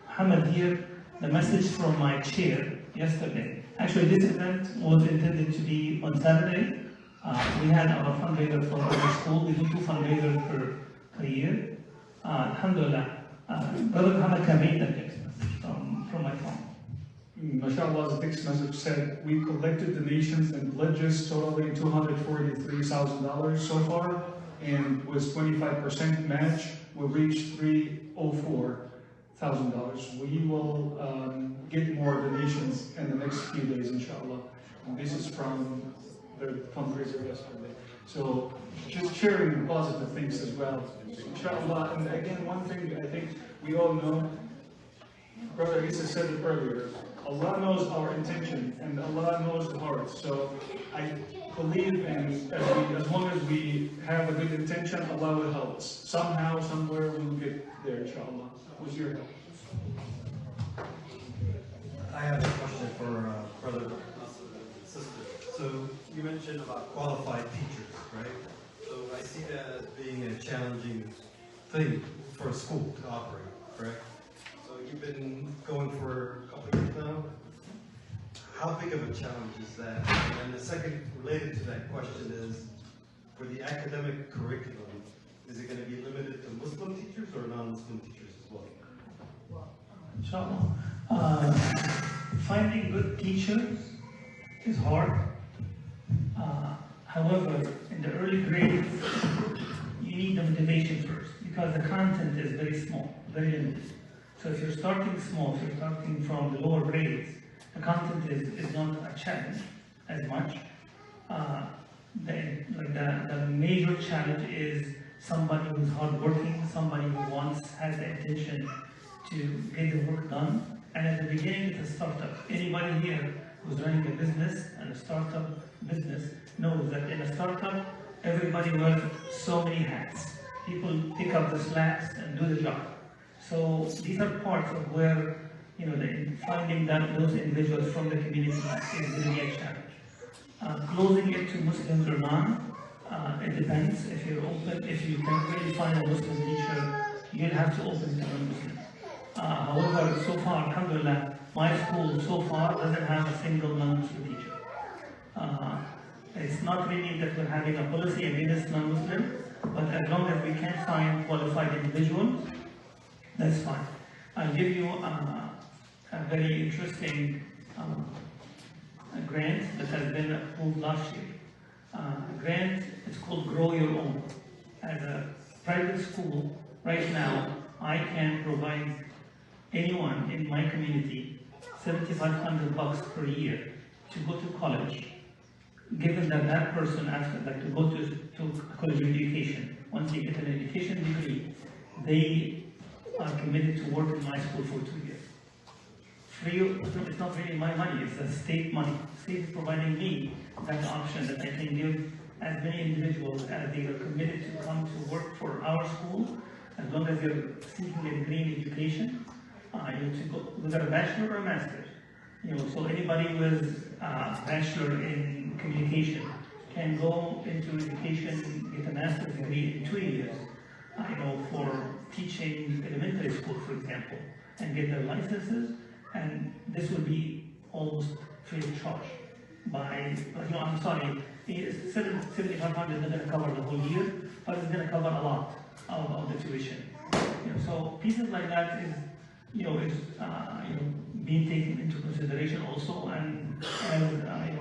Muhammad here the message from my chair yesterday. Actually, this event was intended to be on Saturday. We had our fundraiser for our school. We do 2 fundraisers per year. Alhamdulillah. Brother Muhammad can read the text message from my phone. MashaAllah's text message said, we collected donations and pledges totaling $243,000 so far, and with 25% match, we'll reach $304,000. We will get more donations in the next few days, inshallah. And this is from the fundraiser yesterday. So just sharing positive things as well, inshallah. And again, one thing I think we all know, Brother Isa said it earlier, Allah knows our intention and Allah knows the heart. So I believe in as long as we have a good intention, Allah will help us. Somehow, somewhere we will get there, inshallah. With your help. I have a question for Brother Sister. So you mentioned about qualified teachers, right? So I see that as being a challenging thing for a school to operate, correct? So you've been going for a couple of years now. How big of a challenge is that? And the second, related to that question, is for the academic curriculum, is it going to be limited to Muslim teachers or non-Muslim teachers as well? Inshallah. Finding good teachers is hard. However, in the early grades, you need the motivation first because the content is very small, very limited. So if you're starting small, if you're starting from the lower grades, the content is not a challenge as much. The major challenge is somebody who's hardworking, somebody who has the intention to get the work done. And at the beginning, it's a startup. Anybody here who's running a business and a startup business knows that in a startup, everybody wears so many hats. People pick up the slacks and do the job. So these are parts of where, finding those individuals from the community is really a challenge. Closing it to Muslims or non, it depends. If you're open, if you can really find a Muslim teacher, you'll have to open to non-Muslims. However, so far, alhamdulillah, my school so far doesn't have a single non-Muslim teacher. It's not really that we're having a policy against non-Muslim, but as long as we can find qualified individuals, that's fine. I'll give you a very interesting grant that has been approved last year. Grant is called Grow Your Own. As a private school, right now, I can provide anyone in my community $7,500 per year to go to college, given that that person after to go to college education. Once they get an education degree, they are committed to work in my school for 2 years. Free, it's not really my money, it's the state money. The state is providing me that option that I can give as many individuals as they are committed to come to work for our school, as long as they're seeking a degree in education, to go, whether a bachelor or a master. So anybody with a bachelor in communication can go into education, get a master's degree in 2 years, for teaching elementary school, for example, and get their licenses, and this will be almost free of charge. I'm sorry, $7,500 is not going to cover the whole year, but it's going to cover a lot of the tuition. So pieces like that is being taken into consideration also, and as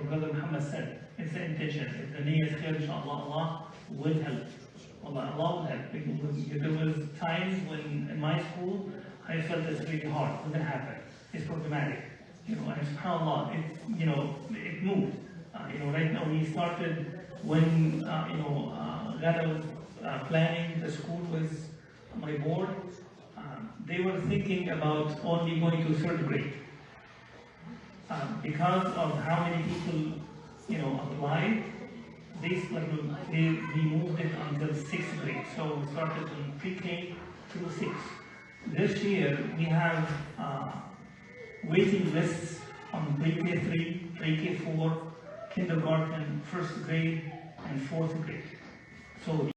Brother Muhammad said, it's the intention. If the niyyah is clear, inshallah, Allah will help. Allah will help. There was times when in my school I felt it's really hard. It doesn't happen. It's problematic. And subhanAllah, it moved. Right now we started when Ghana was planning the school with my board. They were thinking about only going to 3rd grade. Because of how many people, applied, they moved it until 6th grade. So we started from pre-K through 6. This year, we have waiting lists on pre-K 3, pre-K 4, kindergarten, 1st grade, and 4th grade. So,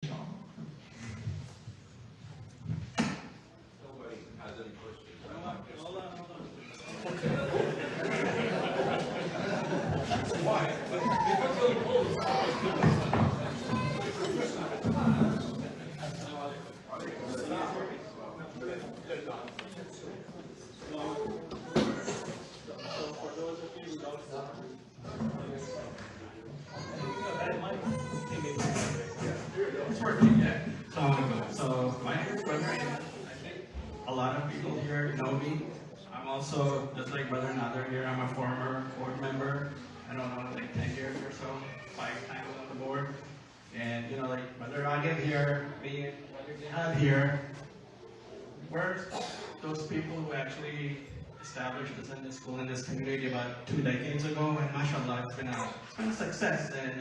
So my name is Brother Ian. I think a lot of people here know me. I'm also, just like Brother Nader here, I'm a former board member. I don't know, like 10 years or so, 5 times on the board. And like Brother Agib here, me and Brother Jihad here, we're those people who actually established the Sunday school in this community about 2 decades ago, and mashallah, it's been a success, and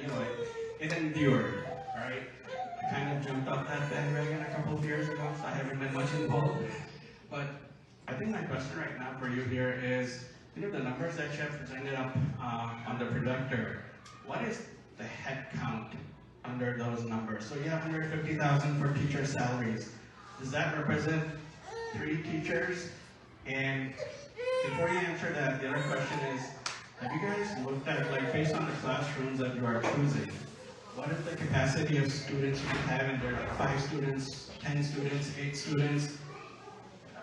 it endured, right? I kind of jumped off that bandwagon a couple of years ago, so I haven't been much involved. But I think my question right now for you here is, the numbers that you have presented up on the projector, what is the head count under those numbers? So you have 150,000 for teacher salaries. Does that represent 3 teachers? And before you answer that, the other question is, have you guys looked at, like, based on the classrooms that you are choosing, what is the capacity of students you can have in there, like 5 students, 10 students, 8 students?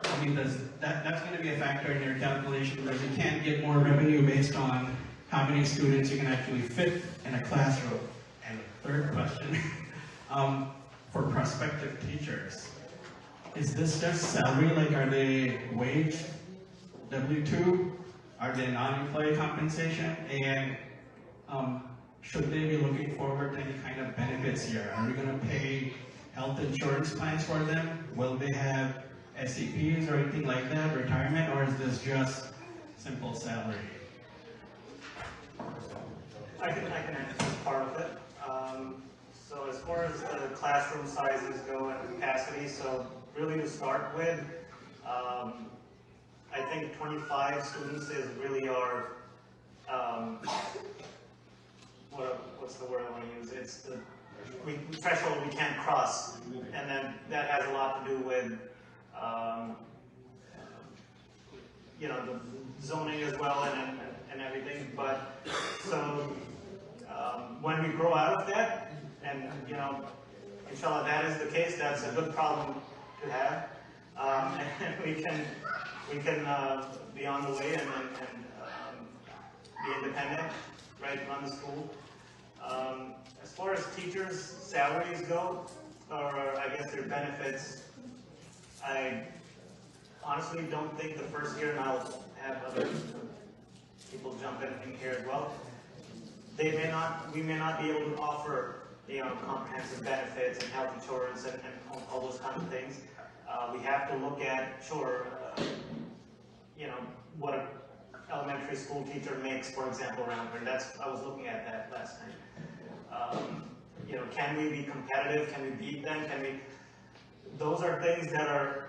I mean, that's going to be a factor in your calculation, because you can't get more revenue based on how many students you can actually fit in a classroom. And third question, for prospective teachers, is this just salary? Like, are they wage, W-2? Are they non-employee compensation? And should they be looking forward to any kind of benefits here? Are we going to pay health insurance plans for them? Will they have SEPs or anything like that, retirement, or is this just simple salary? I can answer this part of it. So as far as the classroom sizes go and capacity, so really to start with, I think 25 students is really our, what's the word I want to use? It's the threshold we can't cross, and then that has a lot to do with, you know, the zoning as well and everything. But so when we grow out of that, and you know, inshallah, that is the case. That's a good problem to have, and we can be on the way and be independent, right? Run the school. As far as teachers' salaries go, or I guess their benefits, I honestly don't think the first year, and I'll have other people jump in here as well, we may not be able to offer, you know, comprehensive benefits and health insurance and all those kind of things. We have to look at, sure, you know, what an elementary school teacher makes, for example, around here. I was looking at that last night. You know, can we be competitive? Can we beat them? Those are things that are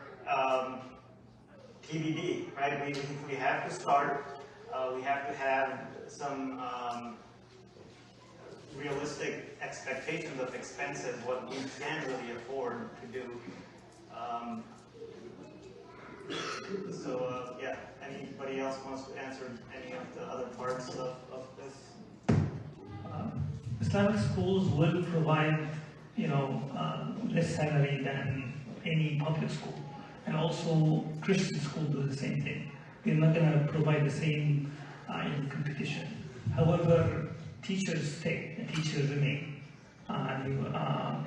TBD, right? We have to start. We have to have some realistic expectations of expenses, what we can really afford to do. Yeah, anybody else wants to answer any of the other parts of this? Islamic schools will provide, you know, less salary than any public school, and also Christian schools do the same thing. They're not going to provide the same competition. However, teachers stay and teachers remain.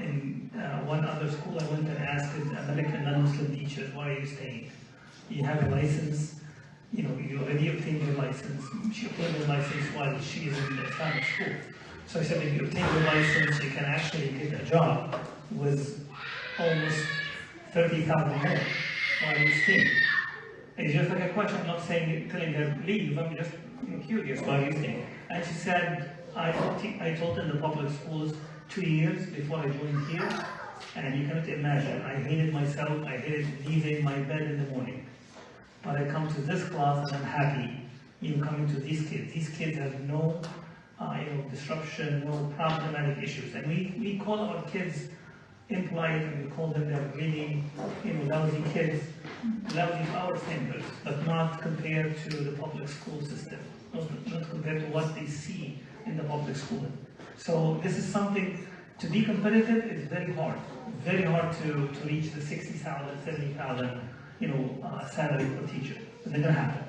In one other school, I went and asked American non-Muslim teachers, why are you staying? You have a license, you know, you already obtained your license. She obtained her license while she is in the Islamic school. So I said, if you obtain your license, you can actually get a job with almost 30,000 more while you stay. It's just like a question. I'm not telling her leave. I'm just curious why you stay. And she said, I taught in the public schools 2 years before I joined here, and you cannot imagine. I hated myself. I hated leaving my bed in the morning. But I come to this class and I'm happy. Coming to these kids. These kids have no disruption, no problematic issues. And we call our kids impolite, and we call them they're really, lousy kids, lousy to our standards, but not compared to the public school system, not compared to what they see in the public school. So this is something, to be competitive is very hard to reach the 60,000, 70,000, salary per teacher. It's not gonna happen.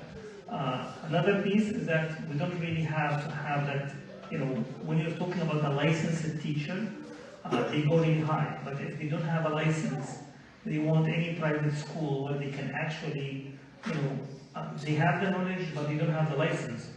Another piece is that we don't really have to have that, when you're talking about a licensed teacher, they go really high. But if they don't have a license, they want any private school where they can actually, they have the knowledge, but they don't have the license.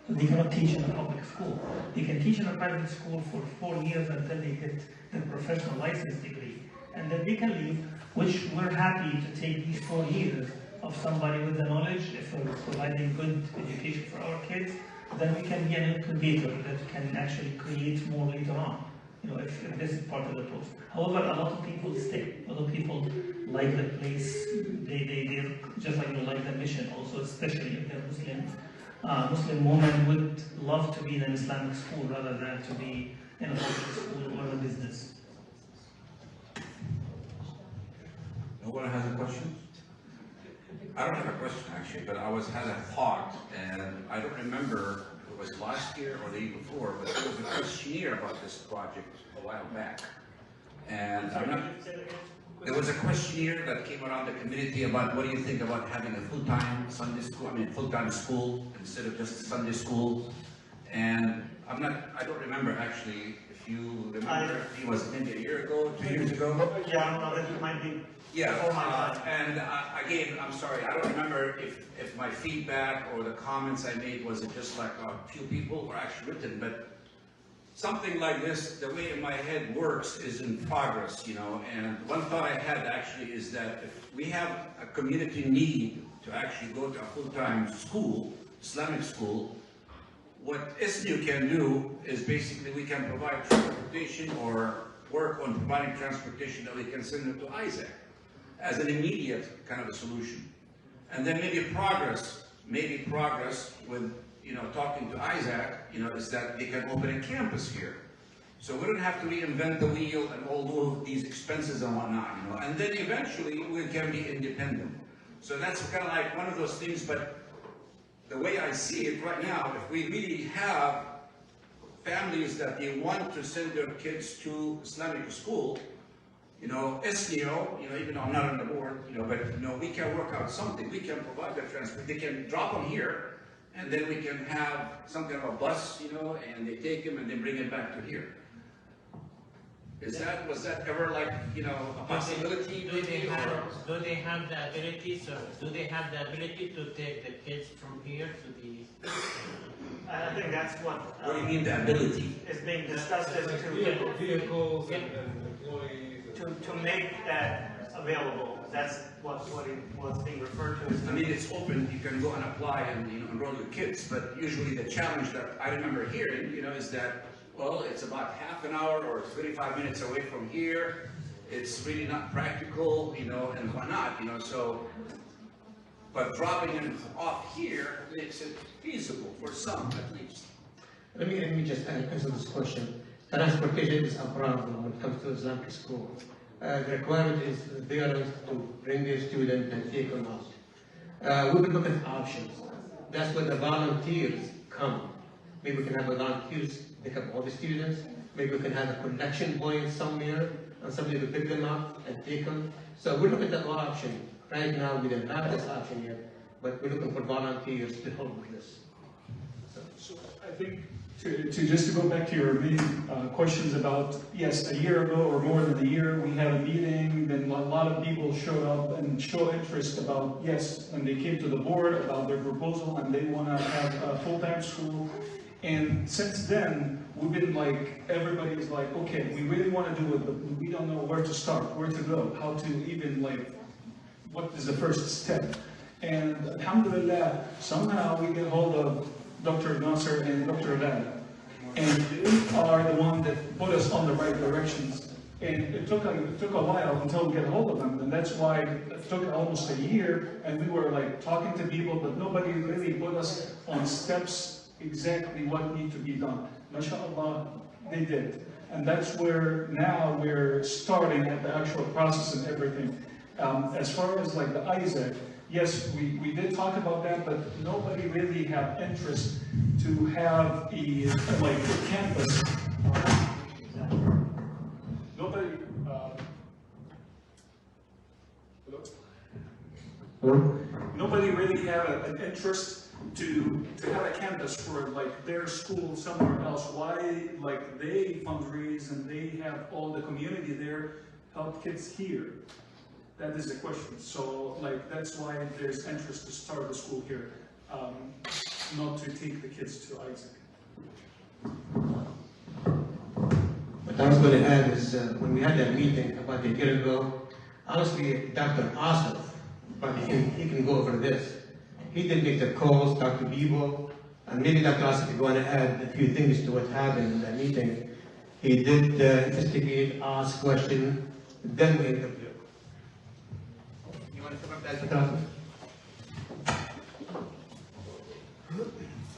They cannot teach in a public school. They can teach in a private school for 4 years until they get their professional license degree. And then they can leave, which we're happy to take these 4 years of somebody with the knowledge. If we're providing good education for our kids, then we can be an incubator that can actually create more later on, if this is part of the process. However, a lot of people stay. A lot of people like the place. They're just like the mission also, especially if they're Muslims. Muslim women would love to be in an Islamic school rather than to be in a public school or a business. No one has a question? I don't have a question actually, but I had a thought, and I don't remember if it was last year or the year before, but there was a questionnaire about this project a while back. And there was a questionnaire that came around the community about what do you think about having a full-time Sunday school, full-time school instead of just Sunday school. And I don't remember actually if you remember, he was maybe a year ago, 2 years ago. Yeah, I don't know, that he might be. Yeah, before my time. and again, I'm sorry, I don't remember if my feedback or the comments I made, was it just like a few people were actually written, but something like this, the way in my head works is in progress, you know, and one thought I had actually is that if we have a community need to actually go to a full-time school, Islamic school, what ISNU can do is basically we can provide transportation or work on providing transportation that we can send them to Isaac as an immediate kind of a solution. And then maybe progress with, you know, talking to Isaac, you know, is that they can open a campus here. So we don't have to reinvent the wheel and all of these expenses and whatnot, you know, and then eventually we can be independent. So that's kind of like one of those things, but the way I see it right now, if we really have families that they want to send their kids to Islamic school, you know, ISNU, you know, even though I'm not on the board, you know, but, you know, we can work out something. We can provide the transport. They can drop them here, and then we can have some kind of a bus, you know, and they take them and they bring it back to here. Was that ever like, you know, a possibility? Do they have the ability, sir? Do they have the ability to take the kids from here to the... I think that's what... What do you mean the ability? Is being discussed as to... Vehicles and employees. To make that available. That's what's being referred to as... I mean, it's open, you can go and apply and, you know, enroll your kids, but usually the challenge that I remember hearing, you know, is that, well, it's about half an hour or 35 minutes away from here. It's really not practical, you know, and whatnot, you know, so, but dropping it off here makes it feasible for some, at least. Let me just answer this question. Transportation is a problem when it comes to Islamic school. The requirement is the parents to bring their student and take them out. We will look at options. That's where the volunteers come. Maybe we can have the volunteers pick up all the students. Maybe we can have a collection point somewhere, and somebody will pick them up and take them. So we're looking at that option. Right now, we don't have this option yet, but we're looking for volunteers to help with this. So I think to go back to your main questions about, yes, a year ago or more than a year, we had a meeting, then a lot of people showed up and show interest about, yes, when they came to the board about their proposal and they want to have a full-time school. And since then, we've been like, everybody's like, okay, we really want to do it, but we don't know where to start, where to go, how to even like, what is the first step? And alhamdulillah, somehow we get hold of Dr. Nasser and Dr. Lana. And they are the one that put us on the right directions. And it took a while until we get hold of them. And that's why it took almost a year. And we were like talking to people, but nobody really put us on steps exactly what need to be done. MashaAllah, they did. And that's where now we're starting at the actual process and everything. As far as like the Isaac, yes, we did talk about that, but nobody really had interest to have a campus. Nobody. Nobody really had an interest to have a campus for like their school somewhere else. Why like they fundraise and they have all the community there help kids here? That is the question. So, like, that's why there's interest to start the school here, not to take the kids to Isaac. What I was going to add is, when we had that meeting about a year ago, honestly, Dr. Asif, but he can go over this. He did make the calls, talk to people, and maybe Dr. Asif is going to add a few things to what happened in that meeting. He did investigate, ask questions, then we interviewed.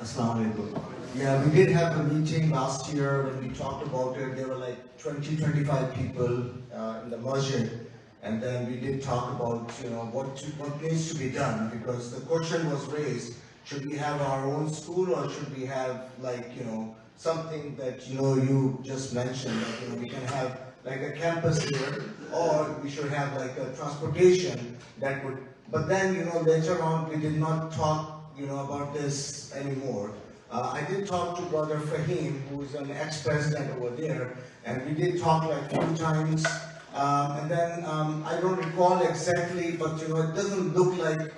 Assalamu alaikum. Yeah, we did have a meeting last year when we talked about it. There were like 20-25 people in the masjid, and then we did talk about what needs to be done, because the question was raised: should we have our own school, or should we have something that you just mentioned, that we can have like a campus here, or we should have like a transportation that would. But then later on we did not talk about this anymore. I did talk to Brother Fahim, who's an ex-president over there, and we did talk like a few times. And then I don't recall exactly, but you know, it doesn't look like,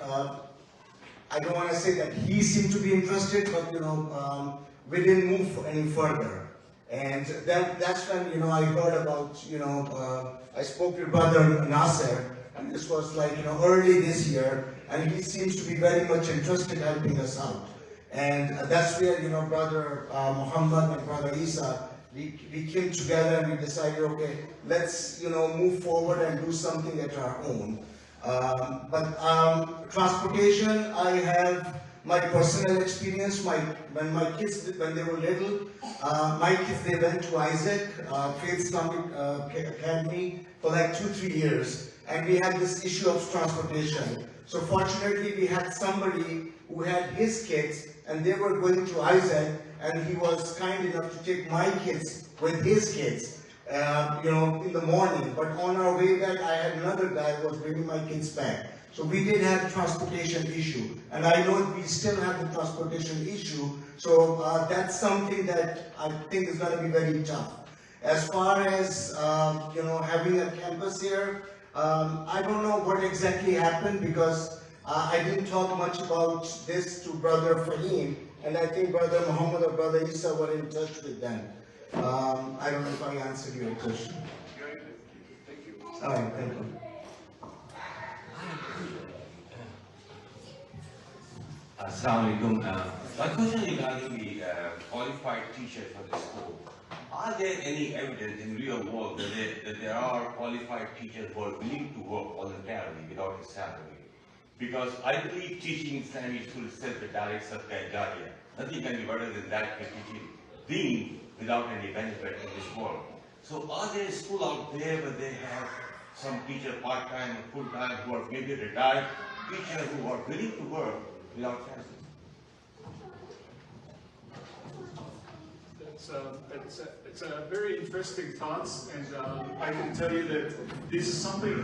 I don't want to say that he seemed to be interested, but you know, we didn't move any further. And that's when, you know, I heard about, you know, I spoke to Brother Nasser, and this was like, you know, early this year, and he seems to be very much interested in helping us out. And that's where, you know, Brother Muhammad and Brother Isa, we came together and we decided, okay, let's, you know, move forward and do something at our own. Transportation, I have my personal experience. When my kids, when they were little, my kids, they went to Isaac, Faith Islamic Academy for like 2-3 years. And we had this issue of transportation. So fortunately, we had somebody who had his kids, and they were going to Isaac, and he was kind enough to take my kids with his kids, you know, in the morning. But on our way back, I had another guy who was bringing my kids back. So we did have a transportation issue, and I know we still have the transportation issue. So that's something that I think is going to be very tough. As far as you know, having a campus here, I don't know what exactly happened because I didn't talk much about this to Brother Fahim, and I think Brother Muhammad or Brother Isa were in touch with them. I don't know if I answered your question. Thank you. All right, thank you. Assalamu alaikum. My question regarding the qualified teachers for the school. Are there any evidence in real world that there are qualified teachers who are willing to work voluntarily without a salary? Because I believe teaching Islamic school itself a direct sadaqah jariyah. Nothing can be better than that for teaching being without any benefit in this world. So are there schools out there where they have some teacher part-time or full-time who are maybe retired teachers who are willing to work without salary? It's a very interesting thoughts, and I can tell you that this is something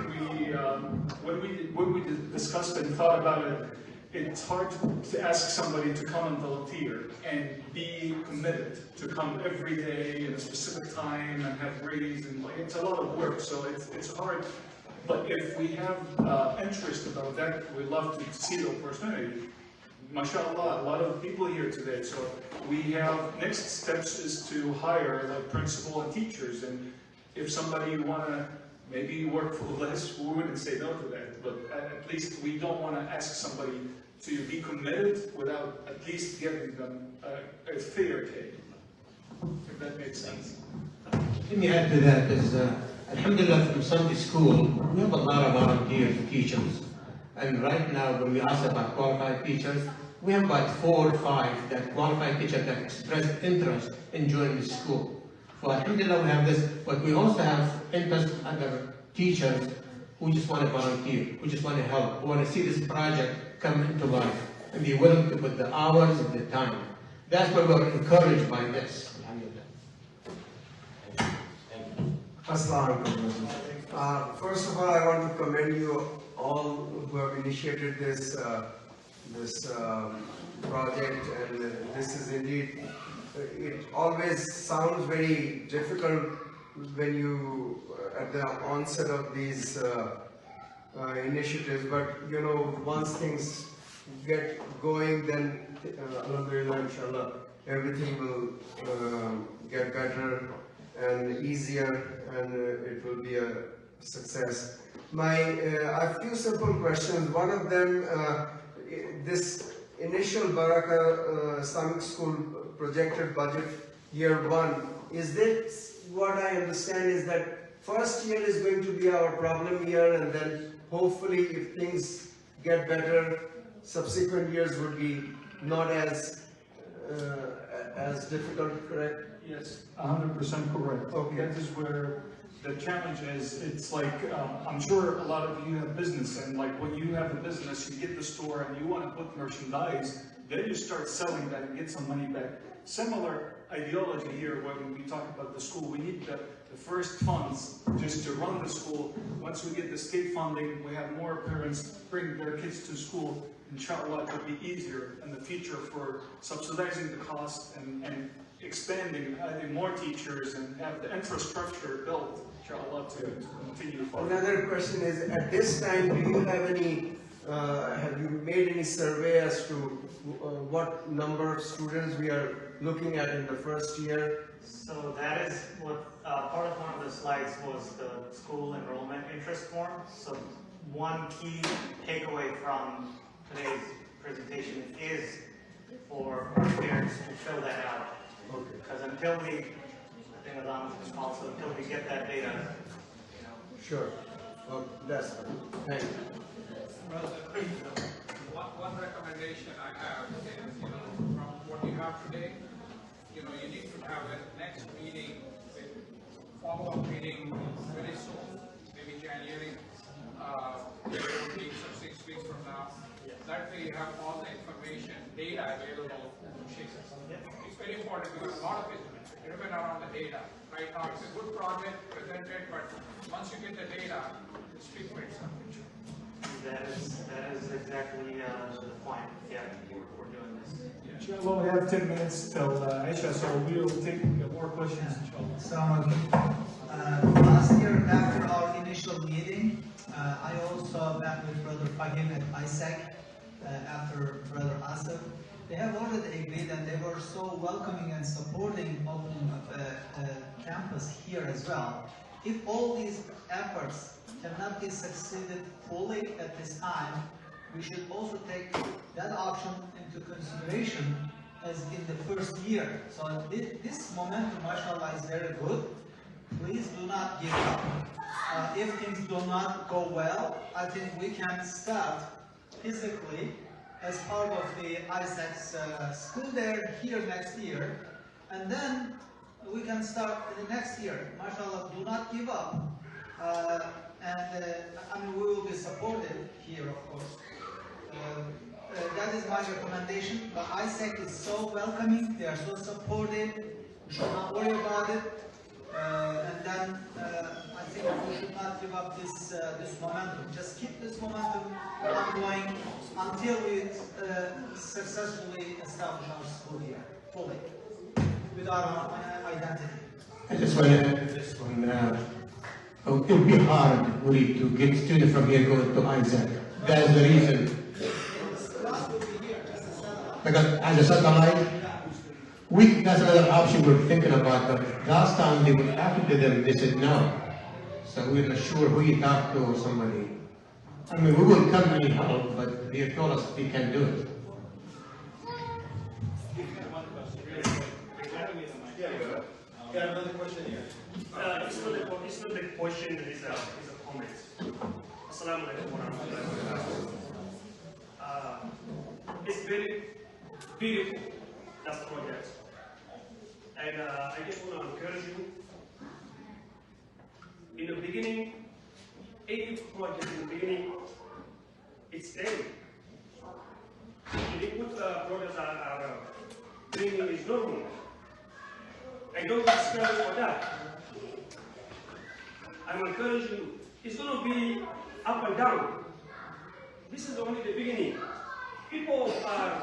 when we discussed and thought about it, it's hard to ask somebody to come and volunteer and be committed to come every day at a specific time and have readings, and like, it's a lot of work, so it's hard. But if we have interest about that, we'd love to see the opportunity. MashaAllah, a lot of people here today. So we have, next steps is to hire like principal and teachers. And if somebody want to maybe work for less, we wouldn't say no to that. But at least we don't want to ask somebody to be committed without at least giving them a fair pay. If that makes sense. Let me add to that is, alhamdulillah, from Sunday school, we have a lot of volunteer teachers. And right now, when we ask about qualified teachers, we have about 4 or 5 that qualified teachers that express interest in joining the school. So alhamdulillah, we have this, but we also have interest other teachers who just want to volunteer, who just want to help, who want to see this project come into life, and be willing to put the hours and the time. That's why we're encouraged by this. Assalamu alaikum. First of all, I want to commend you all who have initiated this project, and this is indeed, it always sounds very difficult when you, at the onset of these initiatives, but you know, once things get going, then alhamdulillah, inshallah, everything will get better and easier, and it will be a success. I have a few simple questions. One of them, this initial Baraka Islamic School projected budget year 1, is this what I understand is that first year is going to be our problem year, and then hopefully if things get better, subsequent years would be not as difficult, correct? Yes, 100% correct. Okay. That is where the challenge is. It's like, I'm sure a lot of you have business, and like when you have a business, you get the store and you want to put merchandise, then you start selling that and get some money back. Similar ideology here when we talk about the school. We need the first funds just to run the school. Once we get the state funding, we have more parents bring their kids to school. inshallah, it will be easier in the future for subsidizing the cost and expanding and adding more teachers and have the infrastructure built, inshallah, to continue forward. Another question is, at this time, do you have any, have you made any survey as to what number of students we are looking at in the first year? So that is what, part of one of the slides was the school enrollment interest form. So one key takeaway from today's presentation is for our parents to fill that out. Okay. Because until we, I think Adam also, until we get that data, you know. Sure. Well, that's good. Thank you. Well, one recommendation I have is, from what you have today, you need to have a next meeting, follow-up meeting very soon, maybe January, 4 weeks or 6 weeks from now. That way you have all the information, data available to share. It's very important because a lot of it depends on the data. Right now it's a good project presented, but once you get the data, it speaks for itself. That is exactly the point. Yeah, we're doing this. Inshallah, we have 10 minutes till Aisha, so we will take more questions, inshallah. Last year, after our initial meeting, I also met with Brother Fahim at ISAC after Brother Asif. They have already agreed and they were so welcoming and supporting opening of a campus here as well. If all these efforts cannot be succeeded fully at this time, we should also take that option into consideration as in the first year. So this momentum, mashallah, is very good. Please do not give up. If things do not go well, I think we can start physically as part of the ISAC's school there here next year, and then we can start the next year. Mashallah, do not give up. I mean, we will be supported here, of course. That is my recommendation. But ISAC is so welcoming, they are so supportive. We should not worry about it. And then I think we should not give up this momentum. Just keep this momentum ongoing until we successfully establish our school here fully with our identity. I just want to add this one. It would be hard, really, to get students from here going to Isaac. That is the reason. Because as a satellite, that's another option we're thinking about. But last time they were after them, they said no. So we're not sure who you talk to or somebody. I mean, we will come and help, but they told us we can't do it. Got another question here. It's not a question, it's a comment. Assalamu alaikum wa rahmatullahi wa barakatuh. It's very beautiful, that project. And I just want to encourage you. In the beginning, any project in the beginning, it's dead. The input projects are bringing is normal. I don't discourage for that. I'm encouraging you. It's going to be up and down. This is only the beginning. People are,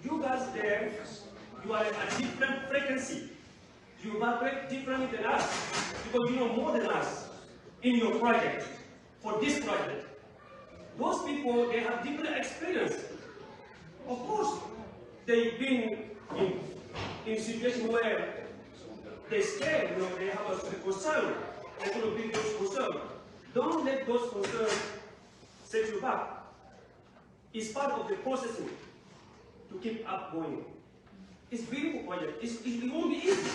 you guys there, you are at a different frequency. You vibrate differently than us because you know more than us in your project, for this project. Those people, they have different experience. Of course, they've been in a situation where they scared, they have a concern. They're going to be those concerns. Don't let those concerns set you back. It's part of the processing to keep up going. It's a beautiful project. It won't be easy.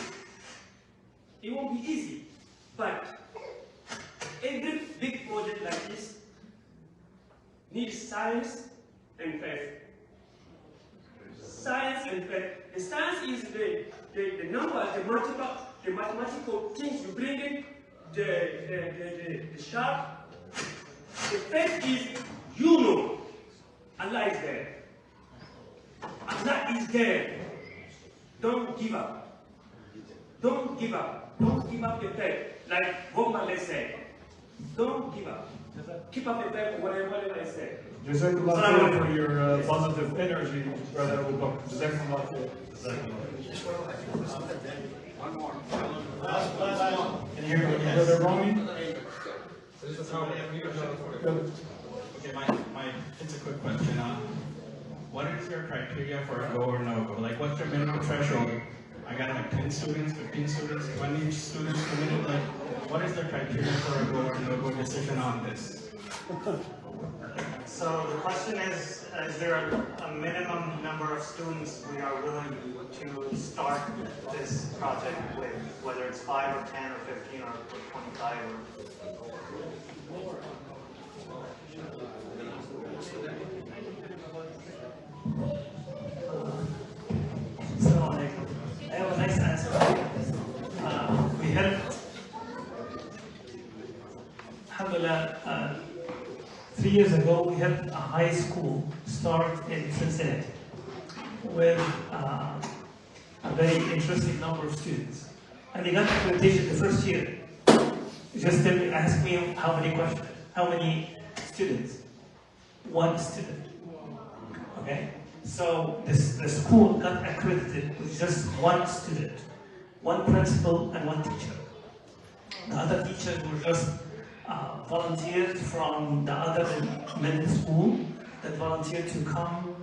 It won't be easy. But every big project like this needs science and faith. Science and faith. The science is the numbers, the mathematical things you bring in, the sharp. The faith is, Allah is there. Allah is there. Don't give up. Don't give up. Don't give up the faith. Like Bob Marley said, Don't give up. Keep up with that, whatever I say. Jazakallah for your positive energy, Brother Abu Bakr. Jazakallah khair. One more. Last one. Can you hear me? Brother Rami? Okay, it's a quick question. What is your criteria for a go or no go? Like, what's your minimum threshold? I got like 10 students, 15 students, 20 students per minute. Like, what is the criteria for a go or no go decision on this? So the question is there a minimum number of students we are willing to start this project with, whether it's 5 or 10 or 15 or 25 or... I have a nice answer. We helped, alhamdulillah, 3 years ago we helped a high school start in Cincinnati with a very interesting number of students. And they got accreditation the first year. Just ask me how many questions, how many students? 1 student. Okay? So the school got accredited with just 1 student, 1 principal and 1 teacher. The other teachers were just volunteers from the other middle school that volunteered to come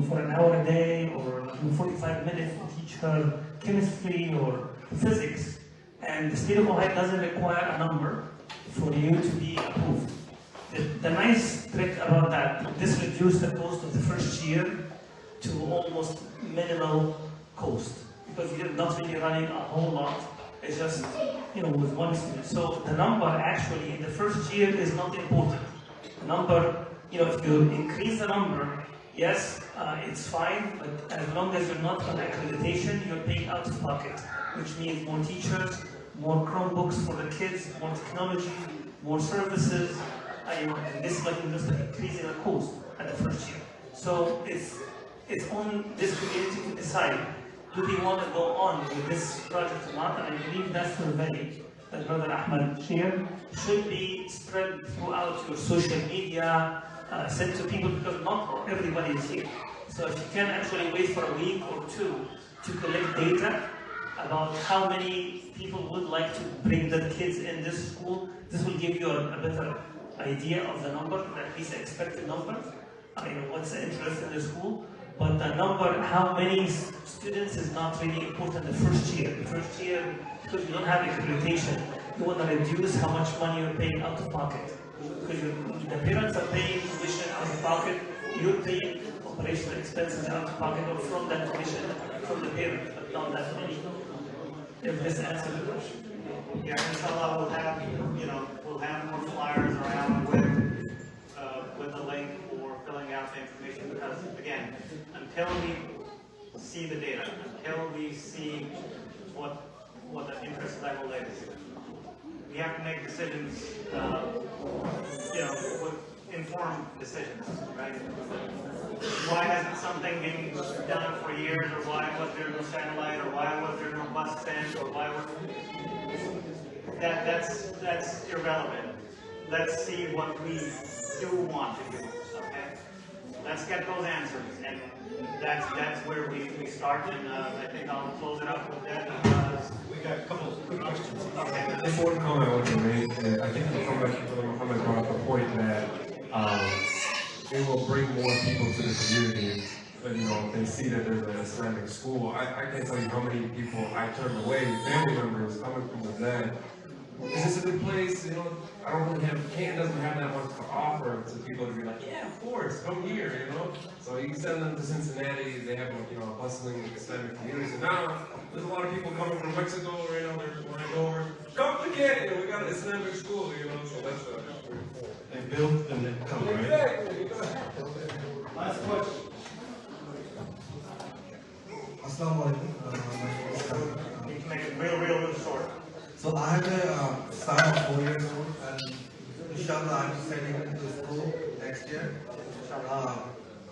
for an hour a day or 45 minutes to teach her chemistry or physics. And the state of Ohio doesn't require a number for you to be approved. The nice trick about that, this reduced the cost of the first year to almost minimal cost because you're not really running a whole lot. It's just, with 1 student. So the number actually in the first year is not important. The number, if you increase the number, yes, it's fine, but as long as you're not on accreditation, you're paying out of pocket, which means more teachers, more Chromebooks for the kids, more technology, more services. And this is just increasing the cost at the first year. So it's on this community to decide, do they want to go on with this project or not? And I believe that survey that Brother Ahmad shared should be spread throughout your social media, sent to people, because not everybody is here. So if you can actually wait for a week or 2 to collect data about how many people would like to bring their kids in this school, this will give you a better idea of the number, at least the expected number, what's the interest in the school. But the number, how many students is not really important the first year. The first year, because you don't have accreditation, you want to reduce how much money you're paying out of pocket. Because the parents are paying tuition out of pocket, you're paying operational expenses out of pocket or from that tuition from the parents, but not that many. If this answers the question. Yeah, inshallah we'll have more flyers around with the link for filling out the information, because again, until we see the data, until we see what the interest level is, we have to make decisions, with informed decisions, right? Why hasn't something been done for years, or why was there no satellite, or why was there no bus stand, or why was that's irrelevant. Let's see what we do want to do. Okay, let's get those answers, and that's where we start. And I think I'll close it up with that because we got a couple of quick questions. Okay. There's one comment I want to make, and I think Muhammad brought up a point that it will bring more people to the community. But, if they see that there's an Islamic school, I can't tell you how many people I turned away, family members coming from the Zed. Is this a good place? I don't really Canton doesn't have that much to offer to people to be like, yeah, of course, come here, So you send them to Cincinnati, they have a bustling Islamic community. So now, there's a lot of people coming from Mexico right now, they're flying over. Come to Canton, we got an Islamic school, so that's they built and then come, right? Exactly. Last question. Assalamu alaikum. You can make it real short. So I have a son of 4 years old, and inshallah I'm sending him to school next year.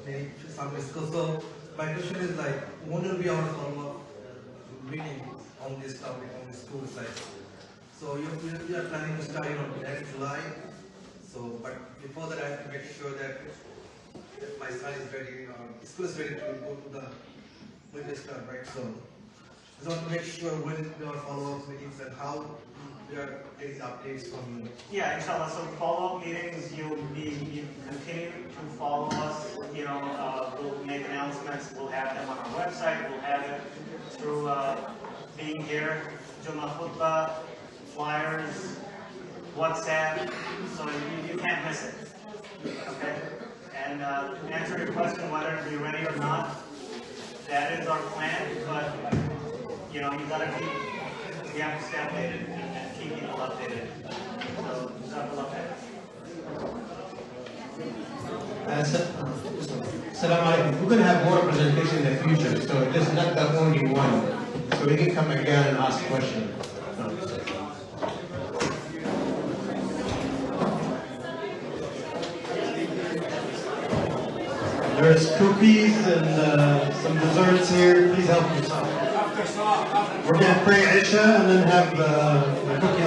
Maybe Sunday school. So my question is when will be our follow-up meeting on this topic on the school side? So we are planning to start on next July. So, but before that, I have to make sure that my son is ready, school is ready to go to the English club, right? So, I just want to make sure when there are follow-up meetings and how we are getting updates from you. Yeah, inshallah. So follow-up meetings, you continue to follow us. You know, we'll make announcements. We'll have them on our website. We'll have it through being here, Jummah khutbah, flyers, WhatsApp. So you can't miss it. Okay. And to answer your question, whether to be ready or not, that is our plan. But you know, we have to stay updated and keep people updated. So, Assalamu alaikum. We're going to have more presentation in the future, so this is not the only one. So we can come again and ask questions. There's cookies and some desserts here. Please help yourself. We're going to pray Isha and then have the cookies.